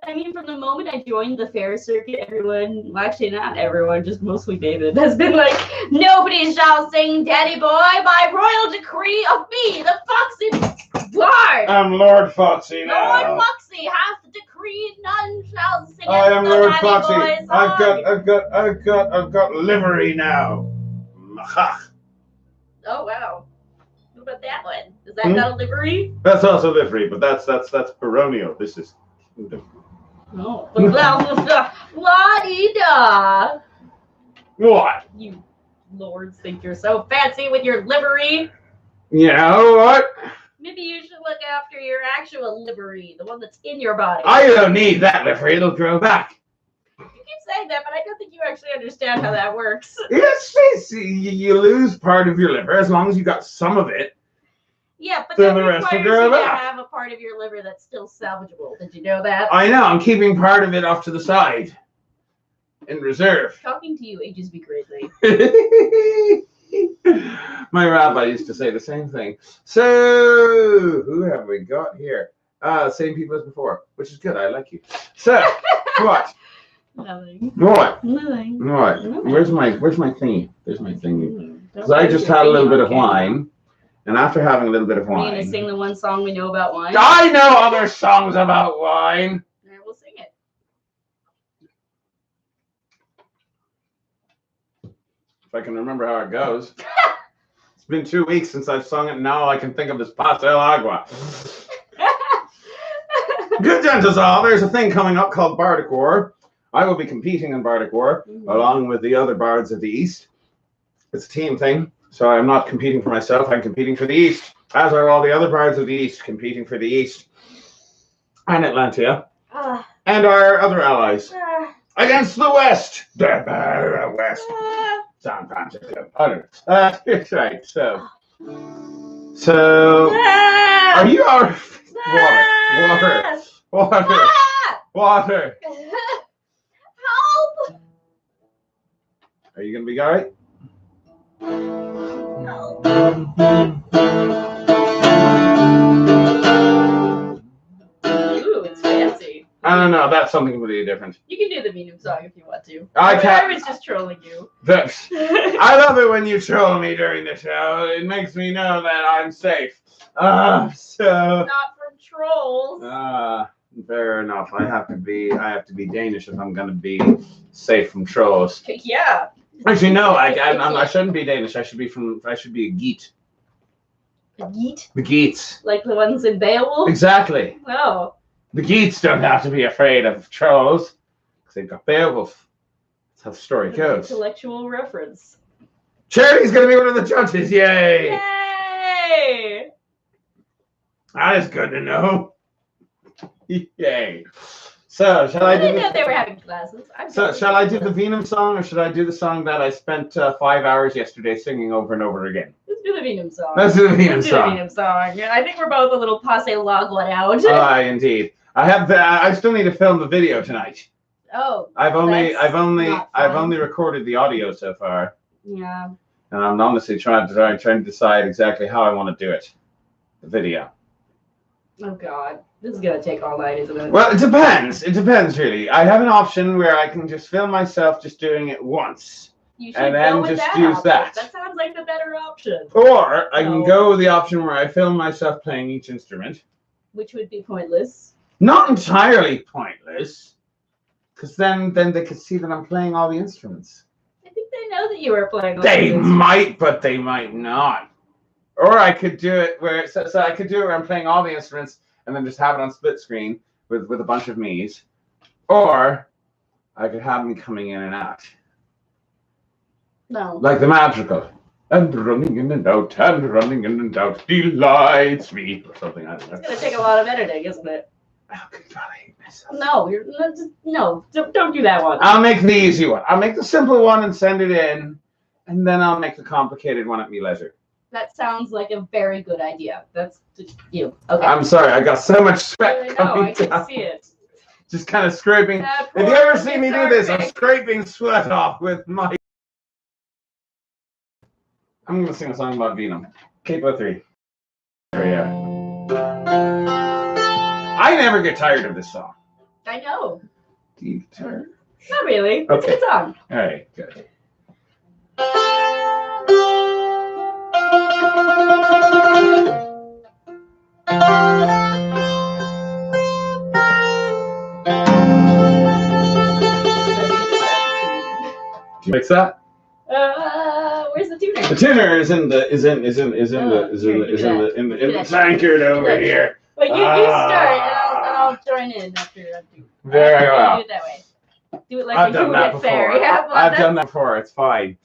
[SPEAKER 2] I mean, from the moment I joined the fair circuit, everyone, well, actually not everyone, just mostly David, has been like, nobody shall sing Daddy Boy by royal decree of me, the Foxy Lord.
[SPEAKER 1] I'm Lord Foxy now.
[SPEAKER 2] Lord Foxy hath decreed none shall sing.
[SPEAKER 1] I am Lord
[SPEAKER 2] Daddy
[SPEAKER 1] Foxy.
[SPEAKER 2] Boy's
[SPEAKER 1] I've got livery now.
[SPEAKER 2] Oh wow. What about that one? Is that not a livery?
[SPEAKER 1] That's also livery, but that's baronial. This is.
[SPEAKER 2] No. La-di-da.
[SPEAKER 1] What?
[SPEAKER 2] You lords think you're so fancy with your livery.
[SPEAKER 1] You know what?
[SPEAKER 2] Maybe you should look after your actual livery, the one that's in your body.
[SPEAKER 1] I don't need that livery. It'll grow back.
[SPEAKER 2] You keep saying that, but I don't think you actually understand how that works.
[SPEAKER 1] Yes, you lose part of your liver as long as you got some of it.
[SPEAKER 2] Yeah, but
[SPEAKER 1] then
[SPEAKER 2] that
[SPEAKER 1] the rest will
[SPEAKER 2] requires
[SPEAKER 1] grow
[SPEAKER 2] you to
[SPEAKER 1] back.
[SPEAKER 2] have a part of your liver that's still salvageable. Did you know that?
[SPEAKER 1] I know. I'm keeping part of it off to the side in reserve.
[SPEAKER 2] Talking to you ages me greatly.
[SPEAKER 1] My rabbi used to say the same thing. So, who have we got here? Same people as before, which is good. I like you. So, what?
[SPEAKER 2] Nothing.
[SPEAKER 1] What?
[SPEAKER 2] Nothing.
[SPEAKER 1] What?
[SPEAKER 2] Nothing.
[SPEAKER 1] Where's my thingy? There's my thingy. Because
[SPEAKER 2] Don't
[SPEAKER 1] I
[SPEAKER 2] put
[SPEAKER 1] just
[SPEAKER 2] your
[SPEAKER 1] had a little
[SPEAKER 2] thingy
[SPEAKER 1] bit
[SPEAKER 2] on
[SPEAKER 1] of
[SPEAKER 2] camera.
[SPEAKER 1] wine, and after having a little bit of
[SPEAKER 2] Are you
[SPEAKER 1] wine,
[SPEAKER 2] gonna sing the one song we know about wine?
[SPEAKER 1] I know other songs about wine.
[SPEAKER 2] All right, we'll sing it.
[SPEAKER 1] If I can remember how it goes. It's been 2 weeks since I've sung it, and now all I can think of is Pastel Agua. Good gentles all, there's a thing coming up called Bardic War. I will be competing in Bardic War along with the other bards of the East. It's a team thing, so I'm not competing for myself, I'm competing for the East, as are all the other bards of the East competing for the East and Atlantia and our other allies against the West. The West. San Francisco. I don't know. That's right, so are you our water?
[SPEAKER 2] Help!
[SPEAKER 1] Are you gonna be all right?
[SPEAKER 2] No. Ooh, it's fancy.
[SPEAKER 1] I don't know. No, that's something completely different.
[SPEAKER 2] You can do the Venum song if you want to.
[SPEAKER 1] I can't.
[SPEAKER 2] I was just trolling you.
[SPEAKER 1] I love it when you troll me during the show. It makes me know that I'm safe.
[SPEAKER 2] Not from trolls.
[SPEAKER 1] Fair enough. I have to be Danish if I'm gonna be safe from trolls.
[SPEAKER 2] Yeah.
[SPEAKER 1] Actually, no. I shouldn't be Danish. I should be a Geet.
[SPEAKER 2] The Geet?
[SPEAKER 1] The Geets.
[SPEAKER 2] Like the ones in Beowulf?
[SPEAKER 1] Exactly.
[SPEAKER 2] Oh.
[SPEAKER 1] The Geets don't have to be afraid of trolls because they've got Beowulf. That's how the story goes.
[SPEAKER 2] Intellectual reference.
[SPEAKER 1] Charity's gonna be one of the judges. Yay!
[SPEAKER 2] Yay!
[SPEAKER 1] That is good to know. Yay. So, shall I do?
[SPEAKER 2] I didn't know they were having classes.
[SPEAKER 1] Shall I do the Venum song, or should I do the song that I spent 5 hours yesterday singing over and over again?
[SPEAKER 2] Let's do the Venum song.
[SPEAKER 1] Let's do the Venum song.
[SPEAKER 2] Yeah, I think we're both a little passe log one out.
[SPEAKER 1] Indeed. I still need to film the video tonight.
[SPEAKER 2] Oh.
[SPEAKER 1] I've only recorded the audio so far.
[SPEAKER 2] Yeah.
[SPEAKER 1] And I'm honestly trying to decide exactly how I want to do it. The video.
[SPEAKER 2] Oh God, this is gonna take all night, isn't it?
[SPEAKER 1] Well, it depends. It depends, really. I have an option where I can just film myself just doing it once,
[SPEAKER 2] you should
[SPEAKER 1] and
[SPEAKER 2] go
[SPEAKER 1] then
[SPEAKER 2] with
[SPEAKER 1] just
[SPEAKER 2] that
[SPEAKER 1] use
[SPEAKER 2] option.
[SPEAKER 1] that.
[SPEAKER 2] That sounds like the better option.
[SPEAKER 1] Or I can go with the option where I film myself playing each instrument.
[SPEAKER 2] Which would be pointless.
[SPEAKER 1] Not entirely pointless, because then they could see that I'm playing all the instruments.
[SPEAKER 2] I think they know that you are playing.
[SPEAKER 1] They might, but they might not. Or I could do it where I could do it where I'm playing all the instruments and then just have it on split screen with a bunch of me's. Or I could have me coming in and out.
[SPEAKER 2] No.
[SPEAKER 1] Like the madrigal. And running in and out, and running in and out delights me, or something. I don't know.
[SPEAKER 2] It's gonna take a lot of editing, isn't it?
[SPEAKER 1] Oh, good God, I hate myself.
[SPEAKER 2] No, don't do that one.
[SPEAKER 1] I'll make the easy one. I'll make the simple one and send it in, and then I'll make the complicated one at me leisure.
[SPEAKER 2] That sounds like a very good idea. That's just you. Okay.
[SPEAKER 1] I'm sorry, I got so much sweat
[SPEAKER 2] I can
[SPEAKER 1] down.
[SPEAKER 2] see it.
[SPEAKER 1] Just kind of scraping. If you ever see me do this, I'm scraping sweat off with my... I'm going to sing a song about Venum. Capo 3. Yeah. I never get tired of this song.
[SPEAKER 2] I know.
[SPEAKER 1] Do you get tired?
[SPEAKER 2] Not really. It's
[SPEAKER 1] Okay.
[SPEAKER 2] a good song.
[SPEAKER 1] All right, good. Do you mix that?
[SPEAKER 2] Where's the tuner?
[SPEAKER 1] The tuner is in the tankard over here.
[SPEAKER 2] Wait, you start, and I'll join in after I do.
[SPEAKER 1] Very well.
[SPEAKER 2] Do it that way. Do it like
[SPEAKER 1] I've
[SPEAKER 2] you
[SPEAKER 1] done
[SPEAKER 2] would
[SPEAKER 1] that
[SPEAKER 2] at
[SPEAKER 1] before.
[SPEAKER 2] fair. Yeah, well,
[SPEAKER 1] I've done that before. It's fine.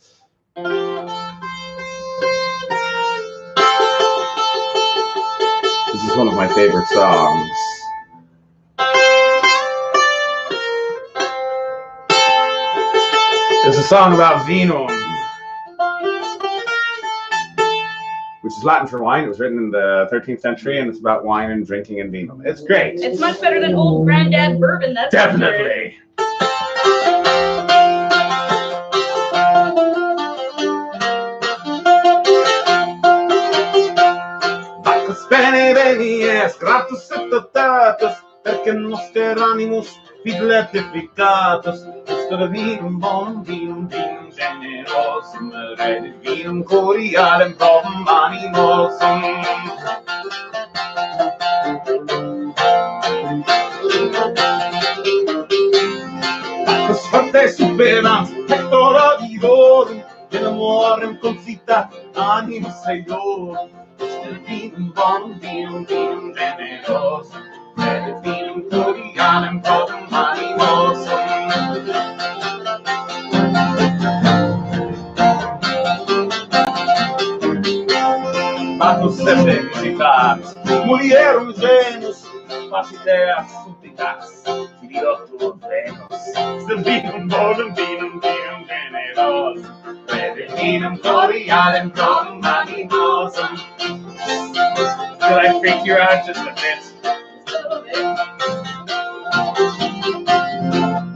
[SPEAKER 1] This is one of my favorite songs. It's a song about Venum, which is Latin for wine. It was written in the 13th century, and it's about wine and drinking and Venum. It's great.
[SPEAKER 2] It's much better than old granddad bourbon. That's
[SPEAKER 1] Definitely. Bacchus bene venies, gratus et dotatus, perché noster animus fidlet efficatus, nostra vinum bonum vinum generosum, redit vinum corialem probum animosum. Bacchus forte superans, pectora vivorum, enamorem confita animus eidorum, nostra vinum bonum vinum generosum, redit vinum corialem probum animosum. Bacchus effectivitas, mulierum genus, facideas supplitas, filiotur Venus, vinum bonum vinum generos, redit vinum corialem probum animosum. Did I freak you out just a bit?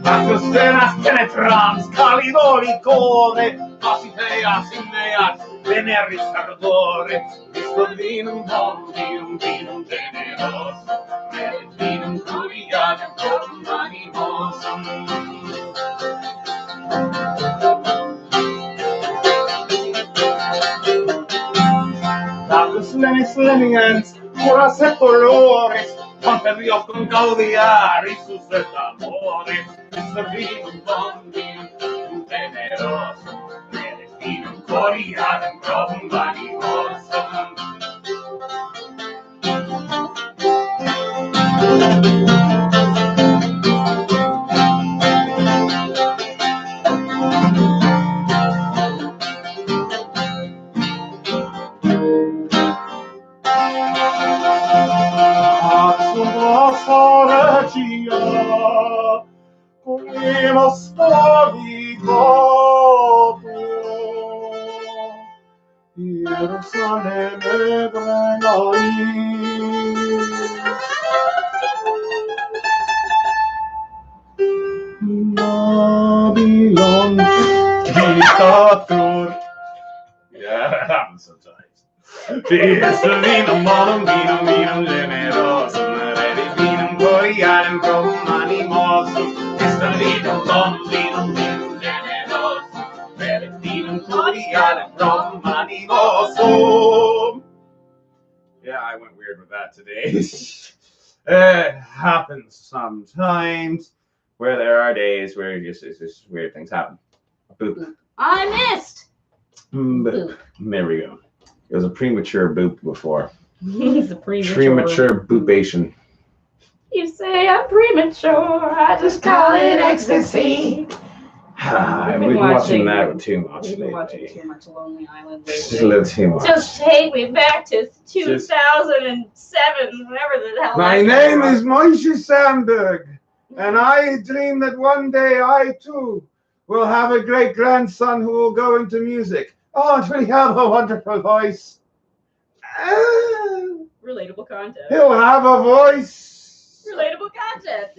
[SPEAKER 1] Bacchus venas penetrans, calidori core, facideas inneat, veneris ardore, Christum vinum bonum vinum generos, redit vinum corialem probum animosum. Tantos lenguas, puras de colores, Montevideo con caudillar y sus amores, servido un bombín, un generoso, me destino un coreano, un vanidoso. Babylon, dictator. Yeah, that happens sometimes. Fiesta vinum bonum vinum vinum generosum, ready vinum coriarum probum animosum. Fiesta vinum bonum vinum vinum generosum, ready vinum coriarum probum animosum. Yeah, I went weird with that today. It happens sometimes where there are days where it's just weird things happen. Boop.
[SPEAKER 2] I missed.
[SPEAKER 1] Boop. There we go. It was a premature boop before.
[SPEAKER 2] It's a premature
[SPEAKER 1] boopation.
[SPEAKER 2] You say I'm premature, I just call it ecstasy.
[SPEAKER 1] We've been watching that too much.
[SPEAKER 2] We've been watching too much Lonely Island lately.
[SPEAKER 1] Just a little too much.
[SPEAKER 2] Just take me back to 2007, whatever the hell.
[SPEAKER 1] My name is Moishe Sandberg, and I dream that one day I too will have a great grandson who will go into music. Oh, and will have a wonderful voice.
[SPEAKER 2] Relatable content.
[SPEAKER 1] He'll have a voice.
[SPEAKER 2] Relatable content.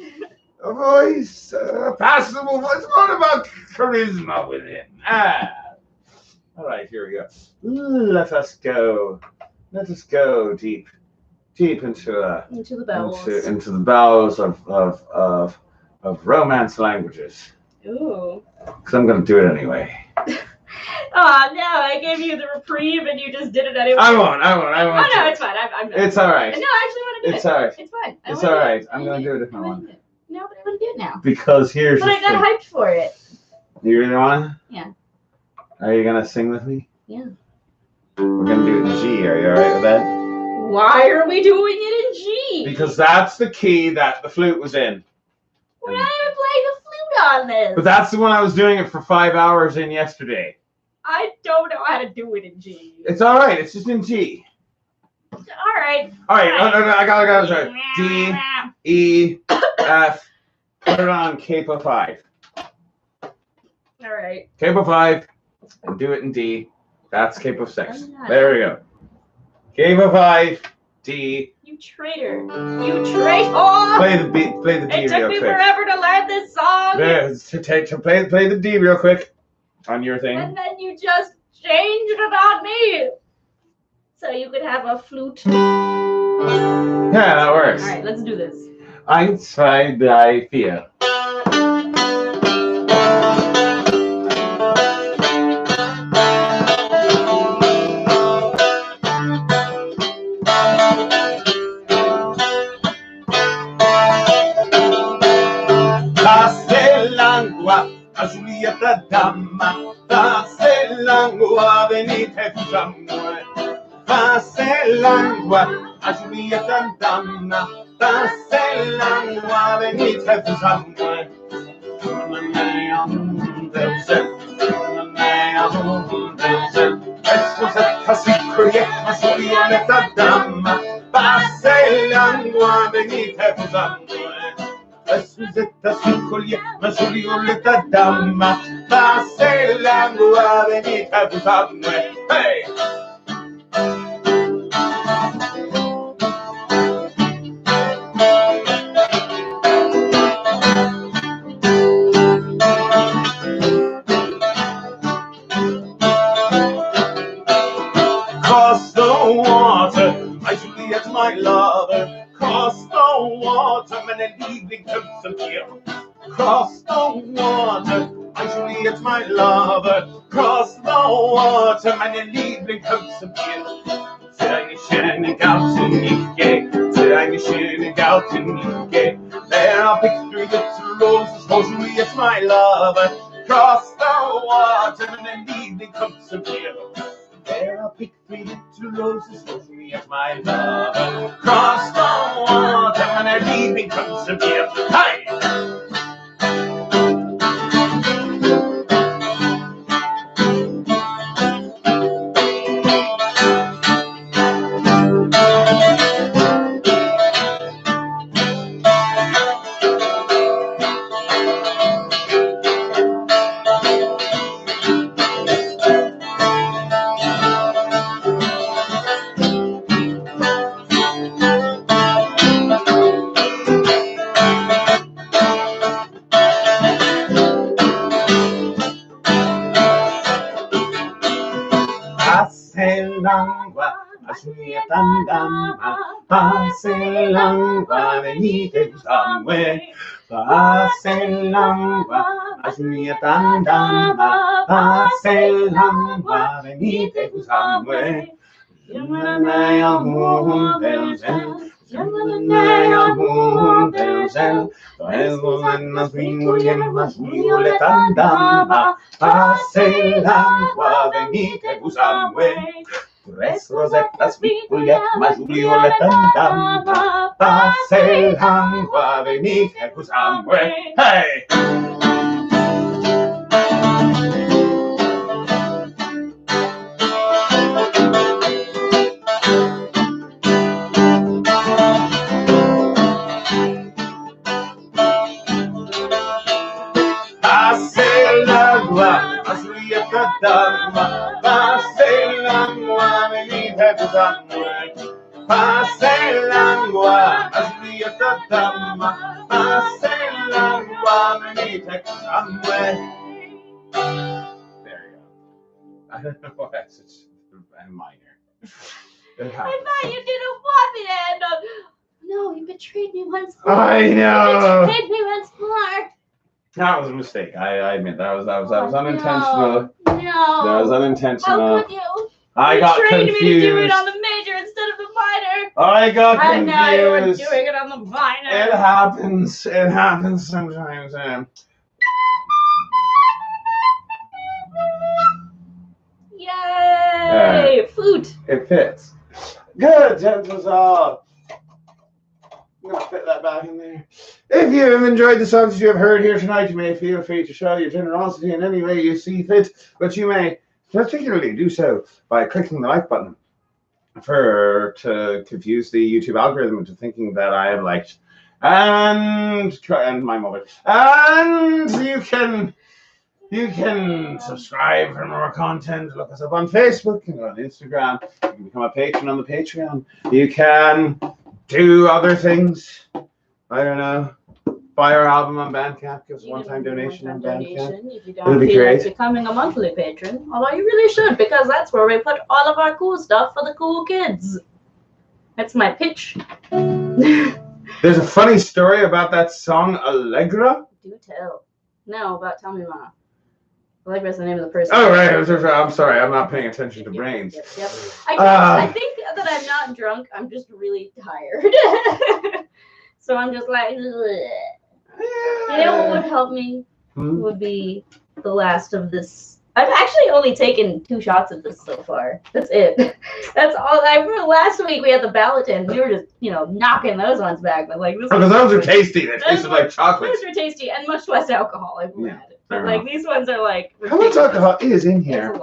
[SPEAKER 1] A voice, passable voice. What about charisma with him? All right, here we go. Let us go. Let us go deep into
[SPEAKER 2] the bowels.
[SPEAKER 1] Into the bowels of Romance languages.
[SPEAKER 2] Ooh.
[SPEAKER 1] Because I'm going to do it anyway.
[SPEAKER 2] Oh, no, I gave you the reprieve and you just did it anyway.
[SPEAKER 1] I won't.
[SPEAKER 2] Oh, no, it's fine. I'm
[SPEAKER 1] It's all right.
[SPEAKER 2] No, I actually want to do it.
[SPEAKER 1] It's all right.
[SPEAKER 2] It's fine.
[SPEAKER 1] It's all right. I'm going to do it if I want.
[SPEAKER 2] No, but I want to do it now.
[SPEAKER 1] Because here's
[SPEAKER 2] But I got hyped for it.
[SPEAKER 1] You really want to?
[SPEAKER 2] Yeah.
[SPEAKER 1] Are you going to sing with me?
[SPEAKER 2] Yeah.
[SPEAKER 1] We're going to do it in G. Are you all right with that?
[SPEAKER 2] Why are we doing it in G?
[SPEAKER 1] Because that's the key that the flute was in.
[SPEAKER 2] We're not even playing the flute on this.
[SPEAKER 1] But that's the one I was doing it for 5 hours in yesterday.
[SPEAKER 2] I don't know how to do it in G.
[SPEAKER 1] It's all right. It's just in G.
[SPEAKER 2] All right.
[SPEAKER 1] All right. Oh, no, I got it. Sorry. D, E, F. Put it on capo 5.
[SPEAKER 2] All right.
[SPEAKER 1] Capo 5. And do it in D. That's capo 6. There we go. Capo 5. D.
[SPEAKER 2] You traitor. You traitor. Oh!
[SPEAKER 1] Play the D real quick.
[SPEAKER 2] It took me forever to learn this song.
[SPEAKER 1] Yeah, play the D real quick on your thing.
[SPEAKER 2] And then you just changed it on me. So you could have a flute.
[SPEAKER 1] Yeah, that works.
[SPEAKER 2] All right, let's do this.
[SPEAKER 1] 1, 2, 3, 4. A Giulietta damma, passe l'angua, venite fusamue. Passe l'angua, a Giulietta damma, passe l'angua, venite fusamue. Esposetta sicurietta, Giulietta damma, passe l'angua, venite fusamue. Suzetta succoglie, ma Giulietta damma, passe l'angua, venite a busarne. Hey! Cross the water, my Juliet, my lover. Cross the water, men and evening comes some here. cross the water. My Juliet's my lover. Cross the water, meine Liebling, komm zu mir. Für eine schöne Gautenike, für eine schöne Gautenike. There I'll pick 3 little roses, for Juliet's my lover. Cross the water, meine Liebling, komm zu mir. There I'll pick 3 little roses, for Juliet's my lover. Cross the water, meine Liebling, komm zu mir. Hey! Pase langua, venite gusamwe. Pase langua, Julieta andama. Pase langua, venite gusamwe. Yamanay al belzen, yamanay al belzen. Toezulen nas vinguyemas Julieta andama. Pase langua, venite gusamwe. Tres rosetas Juliet, ma Julieta andama. Pase langua, venite gusamwe. Hey! Dama, pase langua, venite gusamwe. Pase langua, Julieta dama. Pase langua, venite gusamwe. There you go. I don't know why it's such a minor.
[SPEAKER 2] I thought you didn't want me to end up. No, you betrayed me once more.
[SPEAKER 1] I know.
[SPEAKER 2] You betrayed me once more.
[SPEAKER 1] That was a mistake. I admit that was unintentional.
[SPEAKER 2] No.
[SPEAKER 1] That was unintentional.
[SPEAKER 2] How could you?
[SPEAKER 1] I got confused.
[SPEAKER 2] You trained me to do it on the major instead of the minor.
[SPEAKER 1] I got confused.
[SPEAKER 2] And now you were doing it on the minor.
[SPEAKER 1] It happens. It happens sometimes.
[SPEAKER 2] Yay! Flute.
[SPEAKER 1] It fits. Good, gentles all. I'm going to fit that back in there. If you have enjoyed the songs you have heard here tonight, you may feel free to show your generosity in any way you see fit, but you may particularly do so by clicking the like button to confuse the YouTube algorithm into thinking that I have liked. And my mother. And you can subscribe for more content. Look us up on Facebook and on Instagram. You can become a patron on the Patreon. You can do other things. I don't know. Buy our album on Bandcamp. Give us a one-time donation on Bandcamp.
[SPEAKER 2] If you don't feel like becoming a monthly patron, although you really should, because that's where we put all of our cool stuff for the cool kids. That's my pitch.
[SPEAKER 1] There's a funny story about that song, Allegra.
[SPEAKER 2] Do tell. No, about Tell Me Ma. Allegra's the name of the person.
[SPEAKER 1] Oh, right. I'm sorry. I'm not paying attention to brains.
[SPEAKER 2] Yep. I think that I'm not drunk. I'm just really tired. So I'm just like, ugh. You know what would help me? Would be the last of this. I've actually only taken 2 shots of this so far. That's it. That's all. I remember last week we had the Balatin. We were just, knocking those ones back. But like,
[SPEAKER 1] because those are tasty. They tasted like chocolate.
[SPEAKER 2] Those were tasty and much less alcohol. I will add. But like these ones are like.
[SPEAKER 1] How much alcohol is in here?
[SPEAKER 2] It's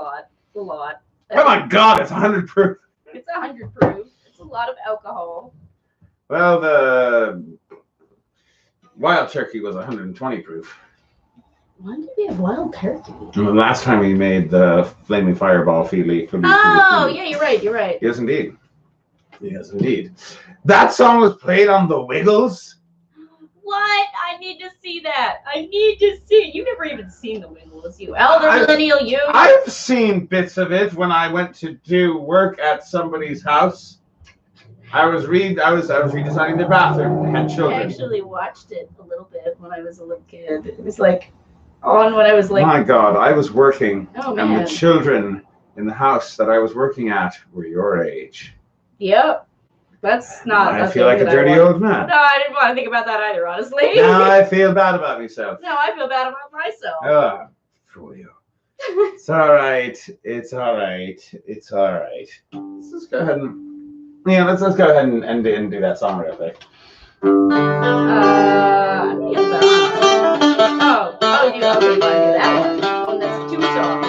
[SPEAKER 2] a lot.
[SPEAKER 1] Oh my God! It's 100 proof.
[SPEAKER 2] It's 100 proof. It's a lot of alcohol.
[SPEAKER 1] Well, the wild turkey was 120 proof.
[SPEAKER 2] Why did we have wild turkey?
[SPEAKER 1] The last time we made the flaming fireball feelie.
[SPEAKER 2] Oh, yeah, you're right.
[SPEAKER 1] Yes, indeed. That song was played on the Wiggles.
[SPEAKER 2] What? I need to see that. You've never even seen the Wiggles, you elder millennial you.
[SPEAKER 1] I've seen bits of it when I went to do work at somebody's house. I was redesigning the bathroom. They had
[SPEAKER 2] I
[SPEAKER 1] children.
[SPEAKER 2] actually watched it a little bit when I was a little kid. It was like on when I was like.
[SPEAKER 1] My God, I was working,
[SPEAKER 2] Oh
[SPEAKER 1] and the
[SPEAKER 2] man.
[SPEAKER 1] children in the house that I was working at were your age.
[SPEAKER 2] Yep. That's not.
[SPEAKER 1] I feel like a dirty old man.
[SPEAKER 2] No, I didn't want to think about that either, honestly.
[SPEAKER 1] Now I feel bad about myself.
[SPEAKER 2] No, I feel bad about myself.
[SPEAKER 1] Ah, fool you. It's all right. It's all right. It's all right. Let's just go ahead and let's go ahead and do that song real quick.
[SPEAKER 2] I think it's that one. Oh, you want to do that one? Oh, that's 2 songs.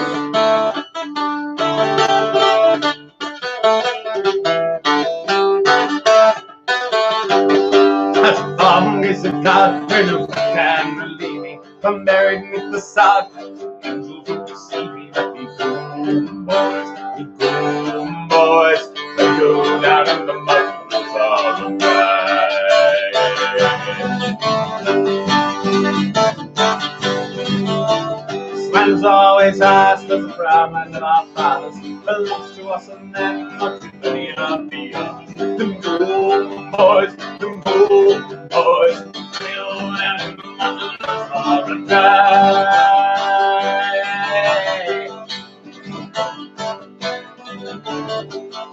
[SPEAKER 1] As long as a God can believe me, I'm buried beneath the sod. Angels will deceive me, let me go, boys, let go down in the mud, it's all right. Slan's always asked us proud land of our fathers belongs to us and then not to many of the others. Them golden boys, still down in the mud, it's all right.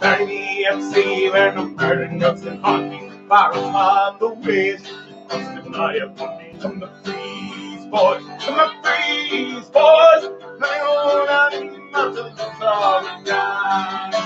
[SPEAKER 1] Bury me at sea where no murder notes can haunt me, far upon the waves, constant eye upon me. From the freeze, boys, coming on out in the mountains, it's all right.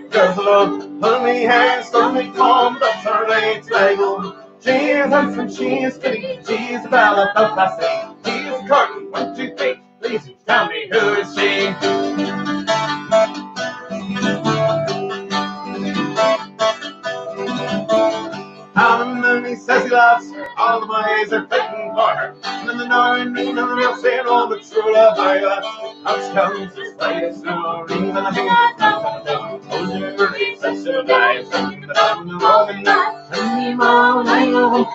[SPEAKER 1] Girls alone, hold me hands, hold me calm, that's our rates label. She is handsome, she is pretty, she is a bella, but I say, she is Carton, 1, 2, 3, please tell me who is she? All the money says he loves her, all the boys are fighting for her. And then the knowing ring of the real saying, all the true love I love. Out comes this latest snow, rings on the finger, oh, never leaves us to die. Something that I'm the rolling night. Only mom, I go home.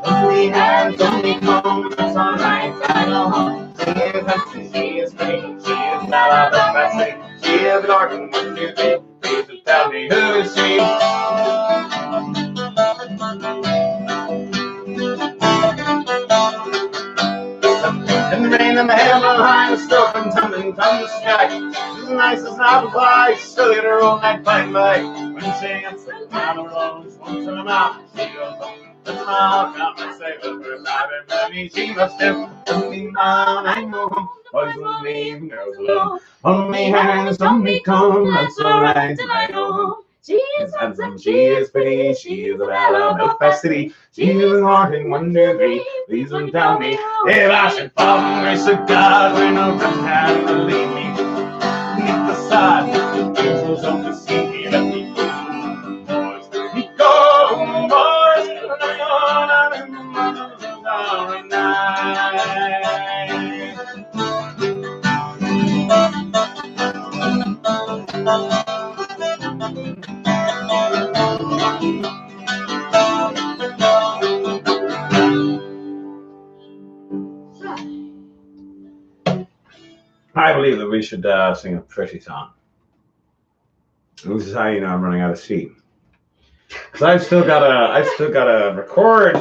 [SPEAKER 1] Only hands, only home, that's alright, I go home. She is handsome, she is pretty, she is Bella, but I say, she is Gordon, 1, 2, 3, please tell me who is she? In the rain and the hail behind the stove and tumbling from the sky. She's as nice as an apple pie, still get her own night by and by. When she gets the down the road, she won't turn them out. She goes home, puts them out, come and say the first time and money she must do. Only mom, I know home, boys will leave, girls alone. Only hands, only comb, that's alright, I know home. She is handsome, she is pretty, she is a bella, no facility. She is an orphan, 1, 2, 3, please don't tell me. If I should fall from grace of God, where no friends can believe me. Beneath the sod, angels don't deceive me, let me go, boys. Let me go, boys, let me go down in the mountains of our night. I believe that we should sing a pretty song. This is how you know I'm running out of steam. Because I've still got to record.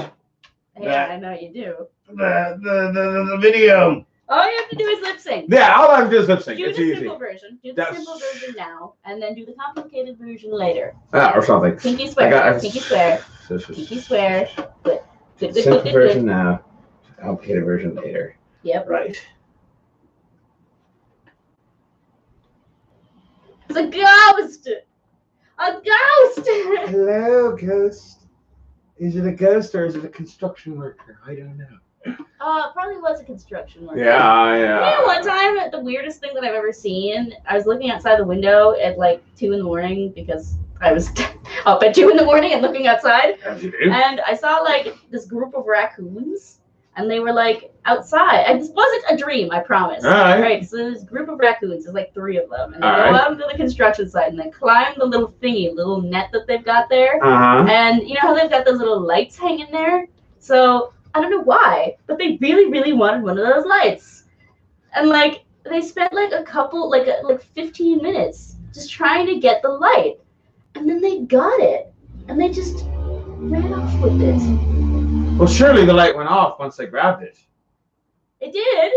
[SPEAKER 2] Yeah, I know you do.
[SPEAKER 1] The video.
[SPEAKER 2] All you have to do is lip sync.
[SPEAKER 1] Yeah, all I have to do is lip sync.
[SPEAKER 2] Do
[SPEAKER 1] It's
[SPEAKER 2] the
[SPEAKER 1] easy.
[SPEAKER 2] simple version. Do the simple version now, and then do the complicated version later.
[SPEAKER 1] Or something.
[SPEAKER 2] Pinky swear. Pinky swear. Pinky swear. Good.
[SPEAKER 1] Simple version now. Complicated version later.
[SPEAKER 2] Yep.
[SPEAKER 1] Right.
[SPEAKER 2] It's a ghost! A ghost!
[SPEAKER 1] Hello, ghost. Is it a ghost or is it a construction worker? I don't know.
[SPEAKER 2] Probably was a construction worker.
[SPEAKER 1] Yeah.
[SPEAKER 2] You know, one time, the weirdest thing that I've ever seen, I was looking outside the window at like 2 a.m. because I was up at 2 a.m. and looking outside.
[SPEAKER 1] As you do.
[SPEAKER 2] And I saw like this group of raccoons. and they were like outside. And this wasn't a dream, I promise.
[SPEAKER 1] All right.
[SPEAKER 2] Right. So there's a group of raccoons. There's like 3 of them, and they
[SPEAKER 1] All
[SPEAKER 2] go
[SPEAKER 1] right.
[SPEAKER 2] out into the construction site and they climb the little thingy, little net that they've got there. And you know how they've got those little lights hanging there? So I don't know why, but they really, really wanted one of those lights, and like they spent like a couple, like 15 minutes just trying to get the light, and then they got it, and they just ran off with it.
[SPEAKER 1] Well, surely the light went off once they grabbed it.
[SPEAKER 2] It did,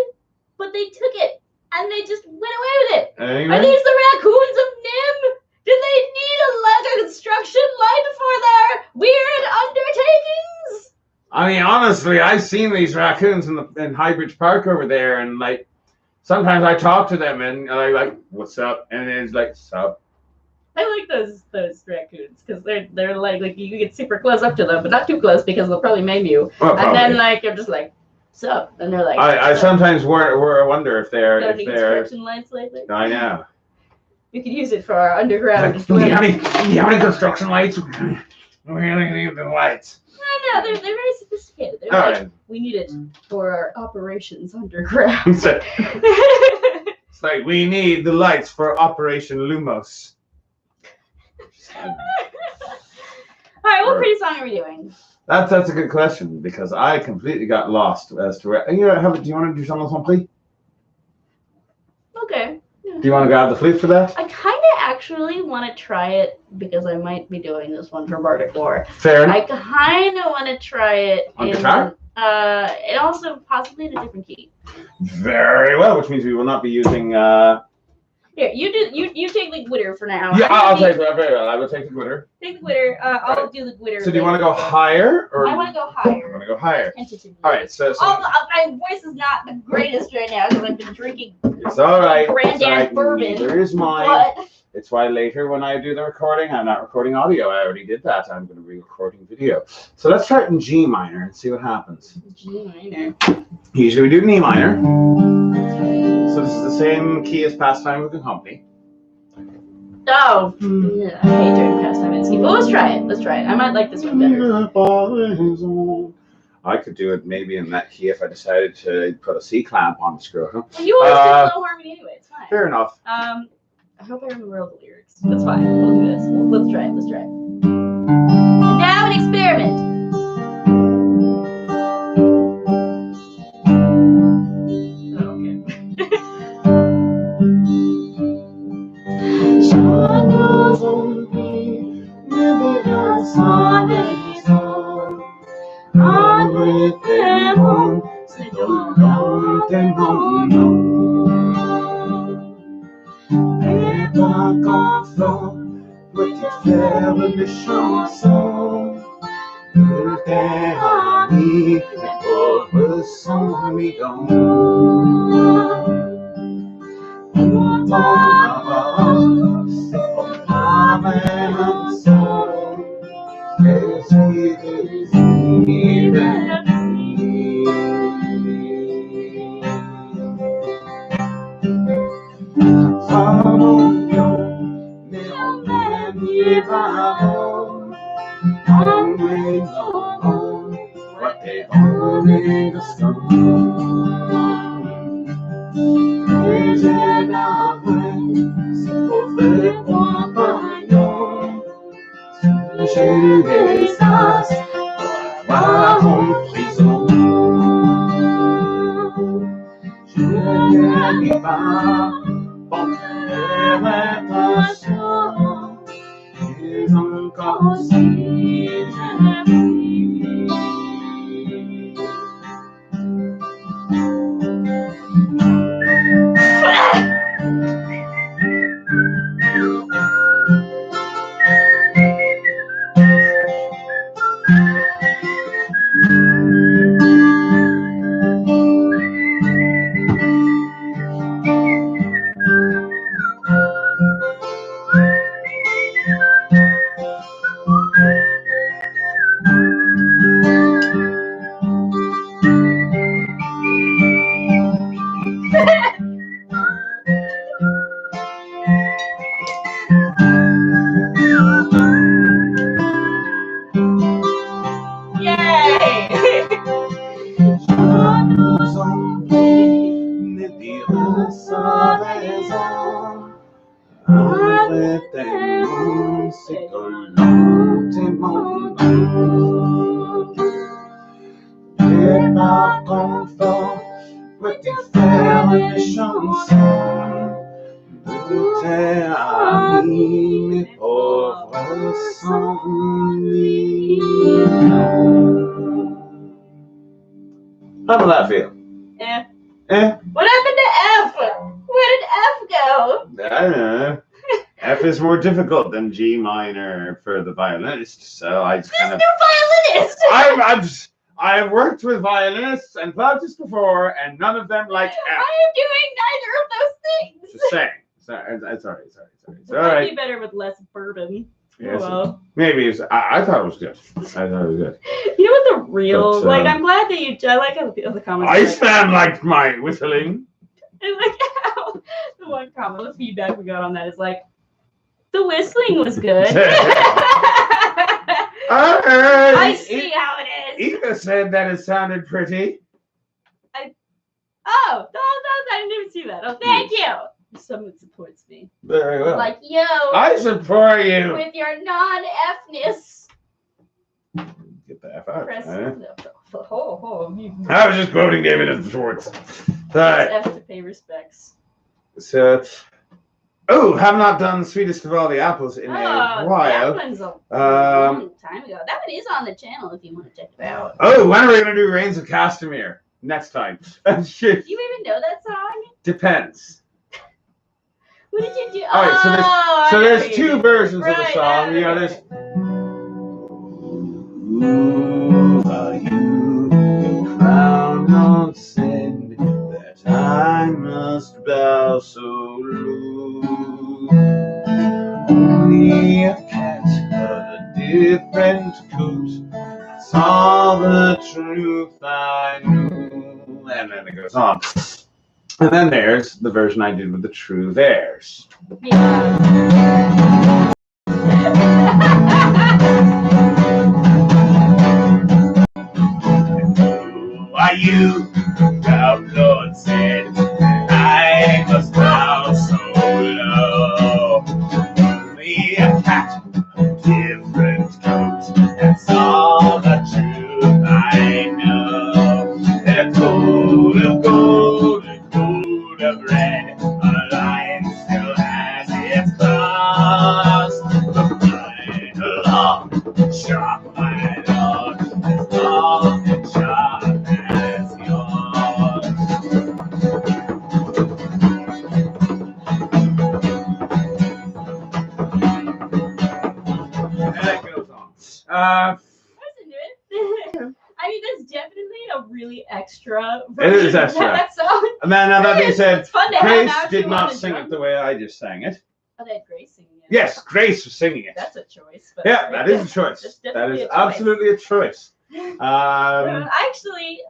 [SPEAKER 2] but they took it and they just went away with it.
[SPEAKER 1] Anyway.
[SPEAKER 2] Are these the raccoons of Nim? Do they need a construction light for their weird undertakings?
[SPEAKER 1] I mean, honestly, I've seen these raccoons in Highbridge Park over there, and like sometimes I talk to them and I'm like, "What's up?" And it's like, "Sup."
[SPEAKER 2] I like those raccoons because they're like you get super close up to them, but not too close because they'll probably maim you.
[SPEAKER 1] Well,
[SPEAKER 2] and then like you're just like, "Sup?" And they're like,
[SPEAKER 1] I sometimes wonder if they're
[SPEAKER 2] construction lights lately.
[SPEAKER 1] I know.
[SPEAKER 2] You could use it for our underground.
[SPEAKER 1] Like, do you have any construction lights? We really need the lights.
[SPEAKER 2] I know they're very sophisticated. They're
[SPEAKER 1] All
[SPEAKER 2] like,
[SPEAKER 1] right.
[SPEAKER 2] we need it for our operations underground.
[SPEAKER 1] It's like we need the lights for Operation Lumos.
[SPEAKER 2] All right, what pretty song are we doing?
[SPEAKER 1] That's a good question because I completely got lost as to where. Do you want to do something simply?
[SPEAKER 2] Okay. Yeah.
[SPEAKER 1] Do you want to grab the flute for that?
[SPEAKER 2] I kind of actually want to try it because I might be doing this one for Bardic War.
[SPEAKER 1] Fair enough.
[SPEAKER 2] I kind of want to try it
[SPEAKER 1] On guitar?
[SPEAKER 2] And also possibly in a different key.
[SPEAKER 1] Very well, which means we will not be using.
[SPEAKER 2] Here, you take the glitter for now.
[SPEAKER 1] Yeah, I'll take that. Very well. I will take the glitter.
[SPEAKER 2] Take the glitter. I'll do the glitter.
[SPEAKER 1] So do you want to go higher or?
[SPEAKER 2] I want to go
[SPEAKER 1] I
[SPEAKER 2] higher.
[SPEAKER 1] want to go higher.
[SPEAKER 2] Tentatively.
[SPEAKER 1] All right. So
[SPEAKER 2] My voice is not the greatest right now because I've been drinking
[SPEAKER 1] it's all right.
[SPEAKER 2] Granddad bourbon.
[SPEAKER 1] Neither is mine.
[SPEAKER 2] But
[SPEAKER 1] It's why later when I do the recording, I'm not recording audio. I already did that. I'm going to be recording video. So let's start in G minor and see what happens.
[SPEAKER 2] G minor.
[SPEAKER 1] Usually we do E minor. So this is the same key as Pastime with the Company.
[SPEAKER 2] Oh, yeah, I hate doing pastime and ski. But let's try it. I might like this one better.
[SPEAKER 1] I could do it maybe in that key if I decided to put a C clamp on the scrotum.
[SPEAKER 2] Well, you always do low harmony anyway. It's fine.
[SPEAKER 1] Fair enough.
[SPEAKER 2] I hope I remember all the lyrics. That's fine. We'll do this. Let's try it. And now an experiment.
[SPEAKER 1] Faire des chansons de tes amis, les pauvres sont amigos. On t'en c'est pour la même son, et j'ai what they hold in the stone. C'est pour faire compagnon. J'ai des as pour avoir en prison. Je ne vis pas pour faire passion. Et encore si je vis. How did that feel?
[SPEAKER 2] What happened to F? Where did F go?
[SPEAKER 1] I don't know. F is more difficult than G minor for the violinist, so I just kind of.
[SPEAKER 2] There's no violinist!
[SPEAKER 1] I've worked with violinists and flautists before, and none of them like F.
[SPEAKER 2] I am doing neither of those things.
[SPEAKER 1] Just saying. Sorry.
[SPEAKER 2] It might be better with less bourbon.
[SPEAKER 1] Yes,
[SPEAKER 2] well.
[SPEAKER 1] maybe it's. I thought it was good. You know what
[SPEAKER 2] the real? But, I'm glad that you. I like how the comments.
[SPEAKER 1] I sound like my whistling.
[SPEAKER 2] And like how the one comment, the feedback we got on that is like, the whistling was good. I see how it is.
[SPEAKER 1] Eva said that it sounded pretty.
[SPEAKER 2] I didn't even see that. Oh, thank you. Someone supports me.
[SPEAKER 1] Very well.
[SPEAKER 2] Like, yo.
[SPEAKER 1] I support you.
[SPEAKER 2] With your non-F-ness.
[SPEAKER 1] Get the F out.
[SPEAKER 2] Press
[SPEAKER 1] I was just quoting David Schwartz.
[SPEAKER 2] Press F to pay respects.
[SPEAKER 1] So, have not done Sweetest of All the Apples in a while.
[SPEAKER 2] That one's a long time ago. That one is on the channel if you want to check it out.
[SPEAKER 1] Oh, when are we going to do Reigns of Castamere? Next time.
[SPEAKER 2] Do you even know that song?
[SPEAKER 1] Depends.
[SPEAKER 2] What did you do?
[SPEAKER 1] All right, so there's two versions of the song. There's. Who are you, the crown on send, that I must bow so low? Only a cat of a different coat, that's all the truth I know. And then it goes on. And then there's the version I did with the True Theirs.
[SPEAKER 2] Yeah.
[SPEAKER 1] Why you, proud Lord, said I must bow so low. Only a cat, a different coat, that's all the truth I know. And a coat of gold, a coat of red, a lion still has its claws. The long, sharp, my lord, as long and sharp as yours. And that goes on.
[SPEAKER 2] I mean, that's definitely a really extra
[SPEAKER 1] It is extra.
[SPEAKER 2] That song.
[SPEAKER 1] And then, that being said,
[SPEAKER 2] It's fun to
[SPEAKER 1] Grace
[SPEAKER 2] have
[SPEAKER 1] did not sing it the way I just sang it.
[SPEAKER 2] Oh, they had Grace singing it.
[SPEAKER 1] Yes, Grace was singing it.
[SPEAKER 2] That's a choice. But
[SPEAKER 1] Yeah, that is a choice. That is absolutely a choice.
[SPEAKER 2] I actually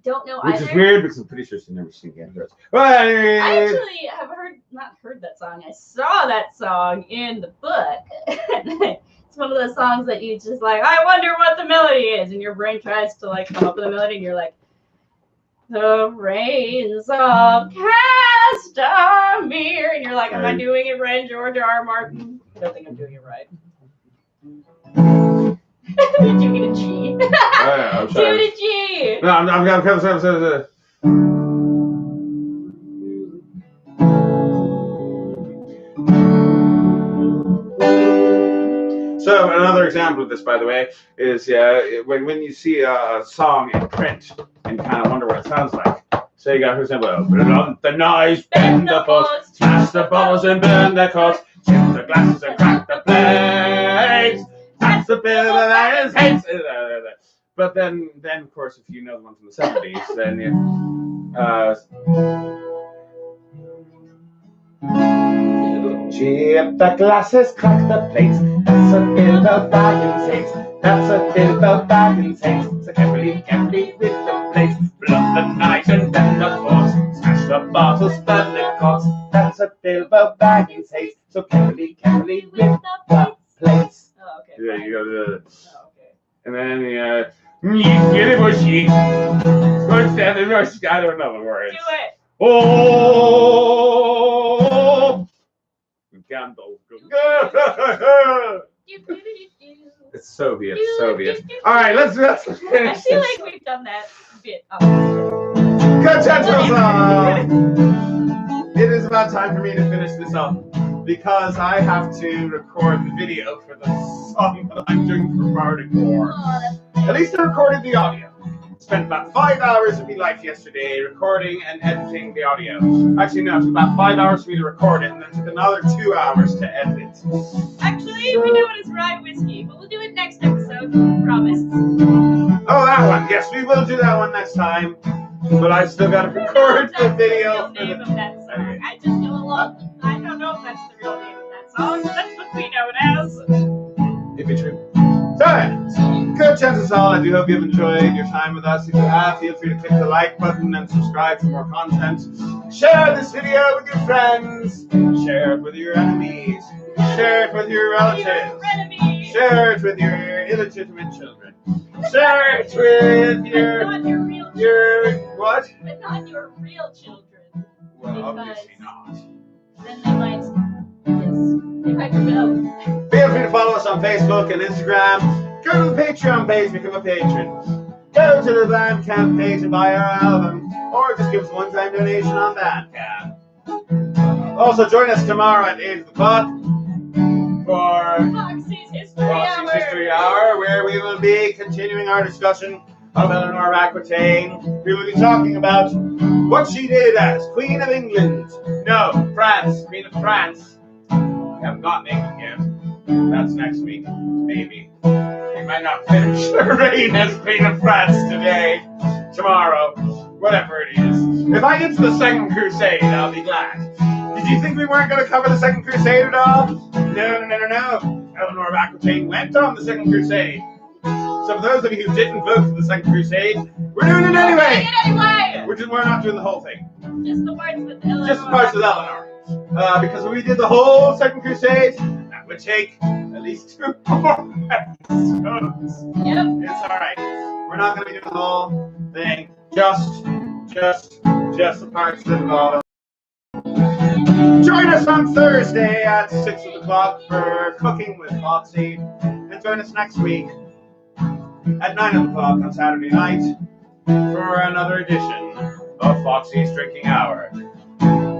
[SPEAKER 2] don't know
[SPEAKER 1] Which
[SPEAKER 2] either.
[SPEAKER 1] is weird because I'm pretty sure she's never seen it. Well,
[SPEAKER 2] I actually have not heard that song. I saw that song in the book. It's one of those songs that you just like, I wonder what the melody is, and your brain tries to like come up with a melody, and you're like, the rains of Castamere, and you're like, am I doing it right, George R. Martin? I don't think I'm doing it right. You're doing a G.
[SPEAKER 1] I'm sorry.
[SPEAKER 2] Do a G.
[SPEAKER 1] No, I'm So another example of this, by the way, is when you see a song in print and kind of wonder what it sounds like. So you got, for example, blunt the knives, bend the posts, smash the bottles and burn the coats, chip the glasses and crack the plates. That's the bill that is hates. But then of course, if you know the one from the 70s, then you. Chip the glasses, crack the plates. That's a bill the Baggins hates. That's a bill the Baggins hates. So carefully with the plates. Blunt the knives and bend the forks. Smash the bottles, burn the corks. That's a bill the Baggins hates. So carefully with the plates.
[SPEAKER 2] Oh, okay.
[SPEAKER 1] Yeah, you go to the.
[SPEAKER 2] Oh, okay.
[SPEAKER 1] And then get it bushy. What's that? I don't know the words.
[SPEAKER 2] Do it.
[SPEAKER 1] Oh. Gandalf. It's Soviet. All right, let's finish.
[SPEAKER 2] I feel like we've done that bit.
[SPEAKER 1] Good gentlemen. It is about time for me to finish this up because I have to record the video for the song that I'm doing for Bourbon. At least I recorded the audio. Spent about 5 hours of my life yesterday recording and editing the audio. Actually, no, it took about 5 hours for me to record it, and then it took another 2 hours to edit it.
[SPEAKER 2] Actually, we know it is rye whiskey, but we'll do it next episode. Promise.
[SPEAKER 1] Oh, that one. Yes, we will do that one next time. But I still got to record the video.
[SPEAKER 2] The name of that song. I just know a lot. I don't know if that's the real name of that song, but that's what we know it as.
[SPEAKER 1] If it's true. So, good chances all. I do hope you've enjoyed your time with us. If you have, feel free to click the like button and subscribe for more content. Share this video with your friends. Share it with your enemies. Share it with your relatives. Share it with your illegitimate children. Share it with your what?
[SPEAKER 2] But not your real children.
[SPEAKER 1] Well, obviously not.
[SPEAKER 2] Then they might. They might rebel.
[SPEAKER 1] Feel free to follow us on Facebook and Instagram. Go to the Patreon page, become a patron. Go to the Bandcamp page and buy our album, or just give us a one-time donation on Bandcamp. Also, join us tomorrow at 8 o'clock for
[SPEAKER 2] Foxy's History
[SPEAKER 1] Hour, where we will be continuing our discussion of Eleanor of Aquitaine. We will be talking about what she did as Queen of England. No, France, Queen of France. We haven't gotten England yet. That's next week, maybe. We might not finish her reign as Queen of France today, tomorrow, whatever it is. If I get to the Second Crusade, I'll be glad. Did you think we weren't going to cover the Second Crusade at all? No. Eleanor of Aquitaine went on the Second Crusade. So for those of you who didn't vote for the Second Crusade, we're doing it anyway! We're not doing the whole thing.
[SPEAKER 2] Just the parts with Eleanor.
[SPEAKER 1] Just the parts with Eleanor. Because if we did the whole Second Crusade, that would take at least 2 more episodes.
[SPEAKER 2] Yep.
[SPEAKER 1] It's alright. We're not going to do the whole thing. Just the parts that involve. Join us on Thursday at 6 o'clock for Cooking with Foxy. And join us next week at 9 o'clock on Saturday night for another edition of Foxy's Drinking Hour.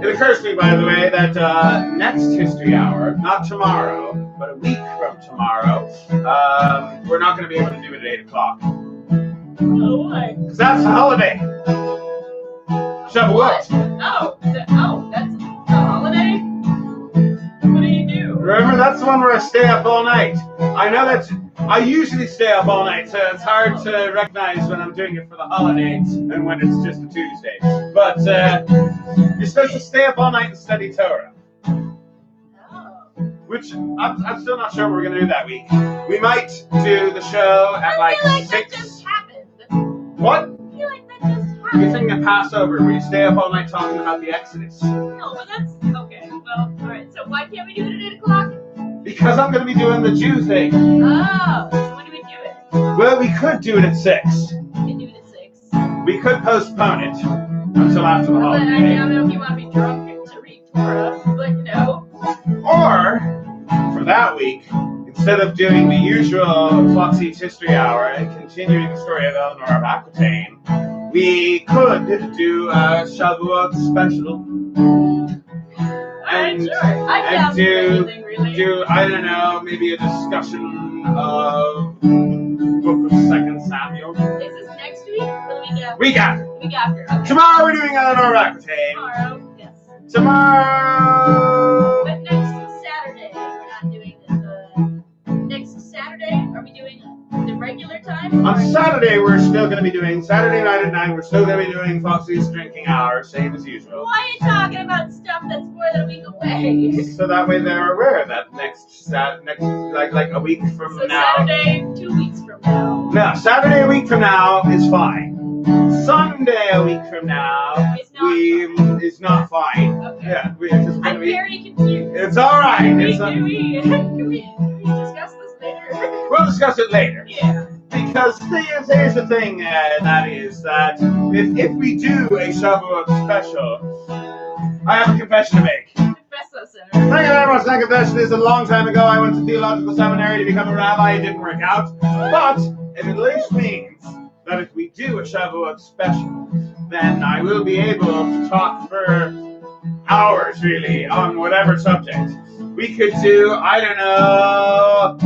[SPEAKER 1] It occurs to me, by the way, that next History Hour, not tomorrow, but a week from tomorrow, we're not going to be able to do it at 8 o'clock.
[SPEAKER 2] Oh, why?
[SPEAKER 1] Because that's a holiday. Shavuot.
[SPEAKER 2] Oh, that's a holiday? What do you do?
[SPEAKER 1] Remember, that's the one where I stay up all night. I know that I usually stay up all night, so it's hard to recognize when I'm doing it for the holidays and when it's just a Tuesday. But you're supposed to stay up all night and study Torah.
[SPEAKER 2] Oh.
[SPEAKER 1] Which I'm still not sure what we're going to do that week. We might do the show at
[SPEAKER 2] I feel like
[SPEAKER 1] 6.
[SPEAKER 2] that just happened.
[SPEAKER 1] What?
[SPEAKER 2] I feel like that just
[SPEAKER 1] You're
[SPEAKER 2] happened.
[SPEAKER 1] thinking of Passover, where you stay up all night talking about the Exodus.
[SPEAKER 2] No, but that's okay. Well, alright. So why can't we do it at 8 o'clock?
[SPEAKER 1] Because I'm going to be doing the Jew thing.
[SPEAKER 2] Oh, so when do we do it?
[SPEAKER 1] Well, we could do it at 6.
[SPEAKER 2] We can do it at 6.
[SPEAKER 1] We could postpone it until after the
[SPEAKER 2] But I
[SPEAKER 1] holiday.
[SPEAKER 2] don't know if you want to be drunk to read Torah, but you know.
[SPEAKER 1] Or, for that week, instead of doing the usual Foxy's History Hour and continuing the story of Eleanor of Aquitaine, we could do a Shavuot special.
[SPEAKER 2] Alright, sure. I'm down for anything, really.
[SPEAKER 1] Do, I don't know, maybe a discussion of Book of 2 Samuel.
[SPEAKER 2] Is this next week or the week after?
[SPEAKER 1] Week after.
[SPEAKER 2] The week after. Okay.
[SPEAKER 1] Tomorrow we're doing Eleanor of Aquitaine.
[SPEAKER 2] Tomorrow, yes.
[SPEAKER 1] Tomorrow.
[SPEAKER 2] But next Saturday, we're not doing the next Saturday. Are we doing the regular time?
[SPEAKER 1] On Saturday, we're still going to be doing, Saturday night at 9, we're still going to be doing Foxy's Drinking Hour, same as usual.
[SPEAKER 2] Why are you talking about stuff that's more than a week away?
[SPEAKER 1] So that way they're aware that next like a week from
[SPEAKER 2] So
[SPEAKER 1] now.
[SPEAKER 2] Saturday, 2 weeks from now.
[SPEAKER 1] No, Saturday a week from now is fine. Sunday a week from now is not fine.
[SPEAKER 2] Okay.
[SPEAKER 1] Yeah, we're just
[SPEAKER 2] I'm
[SPEAKER 1] gonna be.
[SPEAKER 2] very confused.
[SPEAKER 1] It's all right.
[SPEAKER 2] Can we discuss this later?
[SPEAKER 1] We'll discuss it later.
[SPEAKER 2] Yeah.
[SPEAKER 1] Because here's the thing, that is that if we do a Shavuot special, I have a confession to make.
[SPEAKER 2] Confess us,
[SPEAKER 1] Thank you very much. That confession is a long time ago. I went to theological seminary to become a rabbi. It didn't work out. But it at least means that if we do a Shavuot special, then I will be able to talk for hours, really, on whatever subject. We could do, I don't know,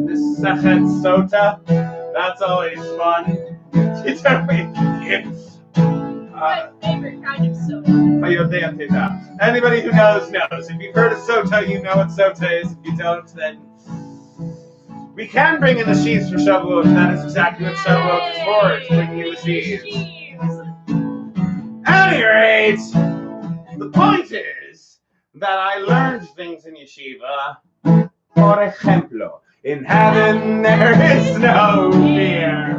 [SPEAKER 1] this Sechet Sota. That's always fun. You tell me.
[SPEAKER 2] My favorite kind of soda.
[SPEAKER 1] Anybody who knows, knows. If you've heard of Sota, you know what Sota is. If you don't, then we can bring in the sheaves for Shavuot, and that is exactly what Shavuot is for. It's bringing in the sheaves. At any rate, the point is that I learned things in yeshiva. Por ejemplo, in heaven there is no fear.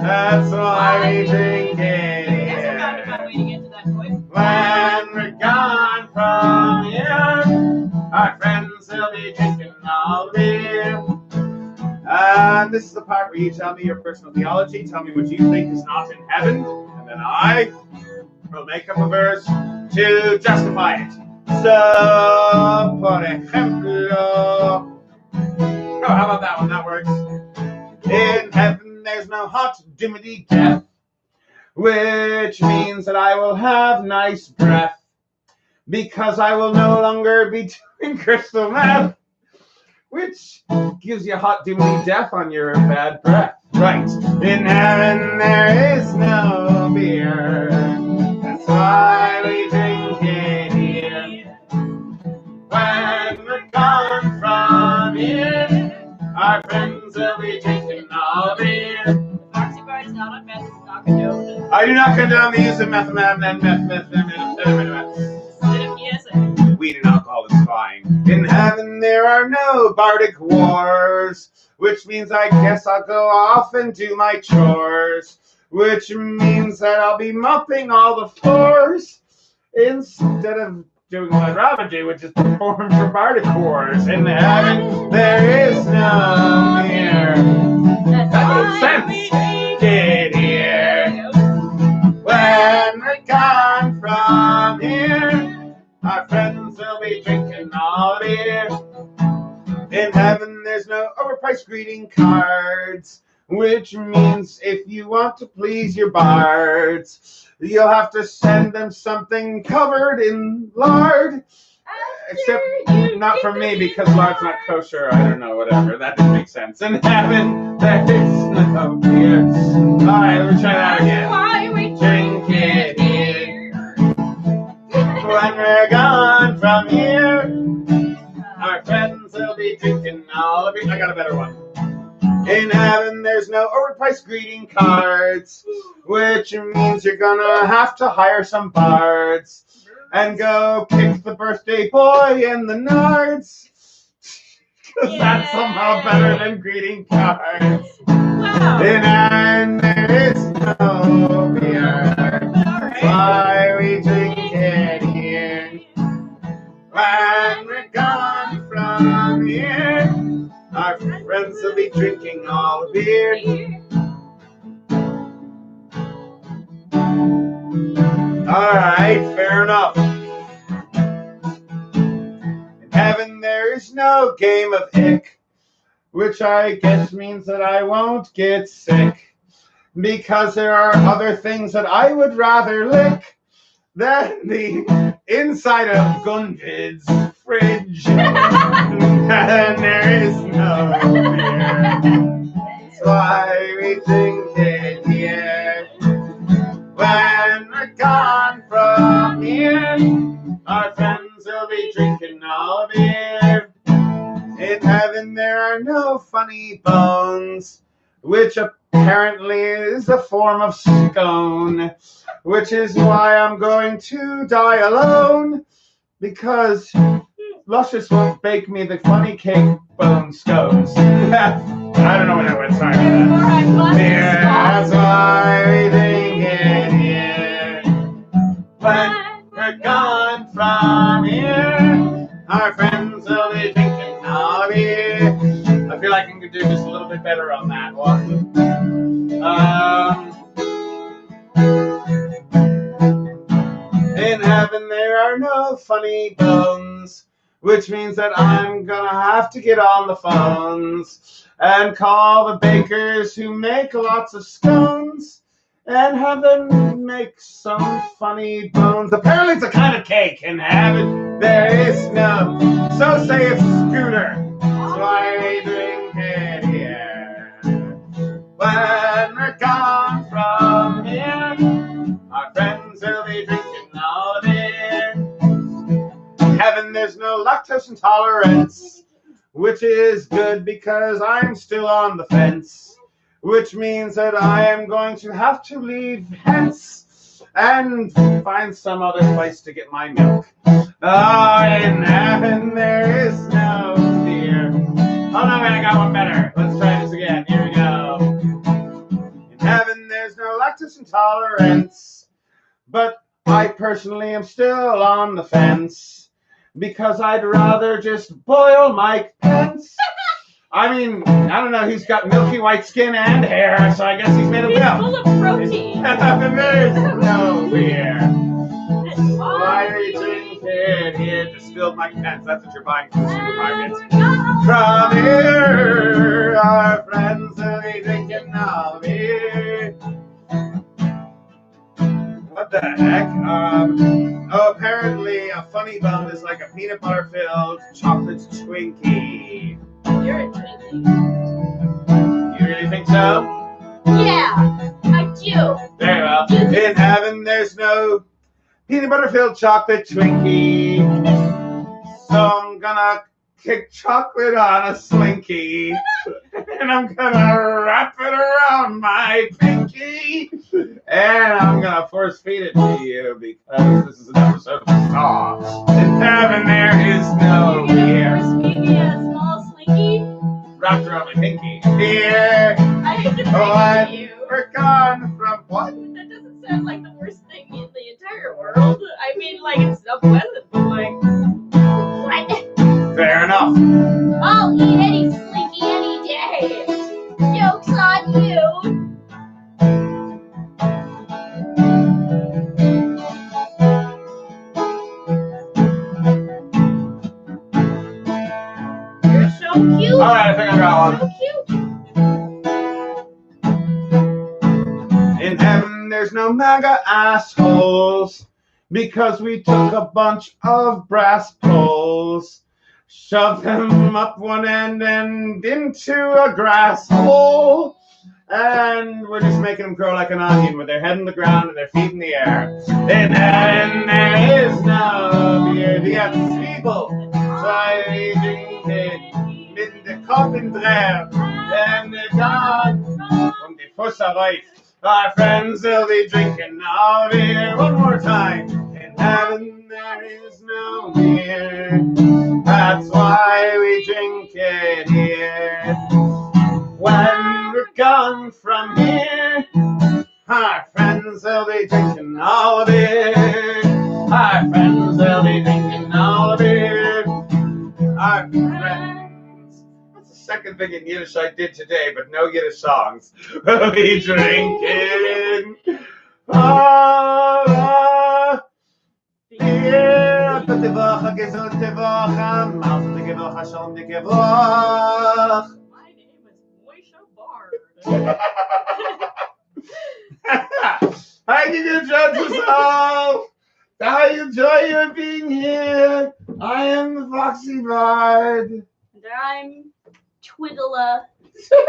[SPEAKER 1] That's why we drink it.
[SPEAKER 2] There's a roundabout way to get to that point.
[SPEAKER 1] When we're gone from here, our friends will be drinking all beer. And this is the part where you tell me your personal theology, tell me what you think is not in heaven, and then I will make up a verse to justify it. So, por ejemplo, oh, how about that one? That works. In heaven, there's no hot, dimity death, which means that I will have nice breath, because I will no longer be doing crystal meth, which gives you hot, dimity death on your bad breath. Right. In heaven, there is no beer. That's why we drink it here. When we're gone from here, our friends will be drinking all beer.
[SPEAKER 2] The Foxy bar is not on meth, it's not condoned.
[SPEAKER 1] I do not condone the use of methamphetamine. Weed and alcohol is fine. In heaven there are no bardic wars, which means I guess I'll go off and do my chores, which means that I'll be mopping all the floors instead of doing what I'd rather do, which is perform for bardic wars. In heaven there is no fear. That makes sense. Get here. When we're gone from here, our friends will be drinking all beer. In heaven, there's no overpriced greeting cards, which means if you want to please your bards, you'll have to send them something covered in lard. Except not for me, because lard's not kosher. I don't know, whatever. That didn't make sense. In heaven, there is no beer. All right, let me try that again.
[SPEAKER 2] Why we
[SPEAKER 1] Drink it here. When we're gone from here, our friends will be drinking all of it. I got a better one. In heaven, there's no overpriced greeting cards, which means you're gonna have to hire some bards and go kick the birthday boy in the nards. Because that's somehow better than greeting cards.
[SPEAKER 2] Wow.
[SPEAKER 1] In heaven, there is no beer. Why we drink it here. When we're gone from here, our friends will be drinking all the beer. Alright, fair enough. In heaven there is no game of ick, which I guess means that I won't get sick, because there are other things that I would rather lick than the inside of Gunvid's fridge. And there is no beer. That's why we drink it here. When we're gone from here, our friends will be drinking all beer. In heaven there are no funny bones, which apparently is a form of scone, which is why I'm going to die alone, because Luscious won't bake me the funny cake bone scones. I don't know what I was talking about. Yeah, that's why we drink it here. When we're gone from here, our friends will be drinking all beer. I feel like I can do just a little bit better on that one. In heaven there are no funny bones, which means that I'm gonna have to get on the phones and call the bakers who make lots of scones and have them make some funny bones. Apparently it's a kind of cake, and heaven there is no. So say it's a scooter. That's why we drink it here. When we're gone from here, our friends will be drinking all the beer. Heaven there's no lactose intolerance, which is good because I'm still on the fence. Which means that I am going to have to leave hence and find some other place to get my milk. Oh, in heaven there is no fear. Oh no, wait, I got one better. Let's try this again. Here we go. In heaven there's no lactose intolerance, but I personally am still on the fence because I'd rather just boil Mike Pence. I mean, I don't know, he's got milky white skin and hair, so I guess he's made of milk.
[SPEAKER 2] He's full of protein.
[SPEAKER 1] There's no fear. Why are we drinking here? Distilled Mike Pence, that's what you're buying from the supermarket. From here, our friends will be drinking all beer. What the heck? Apparently a funny bone is like a peanut butter filled chocolate Twinkie.
[SPEAKER 2] You're a Twinkie.
[SPEAKER 1] You really think so?
[SPEAKER 2] Yeah, I do.
[SPEAKER 1] Very well. In heaven there's no peanut butter filled chocolate Twinkie. So I'm gonna kick chocolate on a slinky. And I'm gonna wrap it around my pinky. And I'm gonna force feed it to you because this is an episode of Saw. In heaven there is no fear.
[SPEAKER 2] Force feed me a small slinky.
[SPEAKER 1] Wrapped around my pinky. Here.
[SPEAKER 2] I need to bring you.
[SPEAKER 1] We're gone from what?
[SPEAKER 2] That doesn't sound like the worst thing in the entire world. I mean, like, it's unpleasant, but like, what?
[SPEAKER 1] Fair enough.
[SPEAKER 2] I'll eat any slinky any day. Joke's on you. You're so cute.
[SPEAKER 1] Alright, I think I got one.
[SPEAKER 2] So cute.
[SPEAKER 1] In heaven there's no MAGA assholes because we took a bunch of brass poles, shoved them up one end and into a grass hole, and we're just making them grow like an onion with their head in the ground and their feet in the air. In heaven there is no beer, die hat Zwiebel, zwei Dinge mit der Kopf in der, and they're gone, und die Fusse reif. Our friends will be drinking all beer. One more time. In heaven there is no beer. That's why we drink it here. When we're gone from here, our friends will be drinking all beer. Our friends will be drinking all beer. Our friends. Second thing in Yiddish I did today, but no Yiddish songs. We'll be drinking beer. Gute Woche, gesunde Woche, mausende Woche, schondige Woche.
[SPEAKER 2] My name is Moisha Bard.
[SPEAKER 1] How you do, judges all? I enjoy your being here. I am the Foxy Bard.
[SPEAKER 2] And I'm Twiddler. Sorry.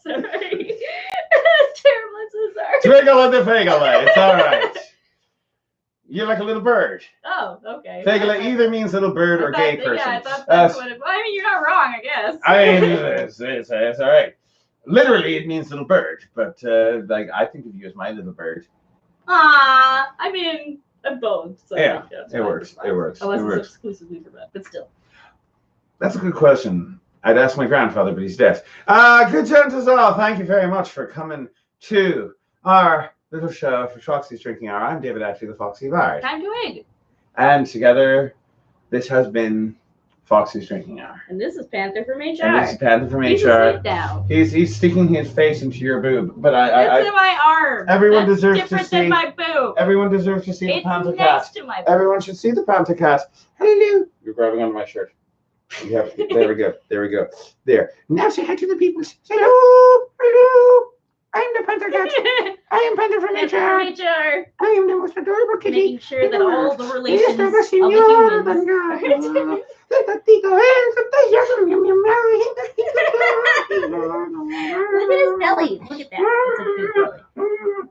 [SPEAKER 2] That's terrible. I'm so sorry.
[SPEAKER 1] Twiggle and the faggle. It's all right. You're like a little bird.
[SPEAKER 2] Oh, okay.
[SPEAKER 1] Faggle either means little bird or gay person.
[SPEAKER 2] Yeah, I thought that's what it was. I mean, you're not wrong, I guess.
[SPEAKER 1] I mean, it's all right. Literally, it means little bird, but like I think of you as my little bird.
[SPEAKER 2] I mean, both. So
[SPEAKER 1] yeah,
[SPEAKER 2] like,
[SPEAKER 1] it works. It works.
[SPEAKER 2] I wasn't
[SPEAKER 1] it works.
[SPEAKER 2] exclusively for that, but still.
[SPEAKER 1] That's a good question. I'd ask my grandfather, but he's dead. Good gentles all, thank you very much for coming to our little show for Foxy's Drinking Hour. I'm David Ashley, the Foxy Bard.
[SPEAKER 2] I'm Twig.
[SPEAKER 1] And together, this has been Foxy's drinking hour.
[SPEAKER 2] And this is Panther from HR.
[SPEAKER 1] And this is Panther from
[SPEAKER 2] He's
[SPEAKER 1] HR.
[SPEAKER 2] asleep now.
[SPEAKER 1] He's sticking his face into your boob, but
[SPEAKER 2] That's in my arm.
[SPEAKER 1] Everyone
[SPEAKER 2] That's
[SPEAKER 1] deserves to
[SPEAKER 2] different
[SPEAKER 1] see.
[SPEAKER 2] than my boob.
[SPEAKER 1] Everyone deserves to see the
[SPEAKER 2] It's
[SPEAKER 1] Panther
[SPEAKER 2] next
[SPEAKER 1] cat.
[SPEAKER 2] to my boob.
[SPEAKER 1] Everyone should see the Panther cat. Hello. You're grabbing onto my shirt. There we go. There we go. There. Now say hi to the people. Hello. Hello. I'm the Panther cat. I am Panther from HR. I am the most adorable kitty.
[SPEAKER 2] Making sure that all the relations of the humans. Look at his belly. Look at that. It's a good belly.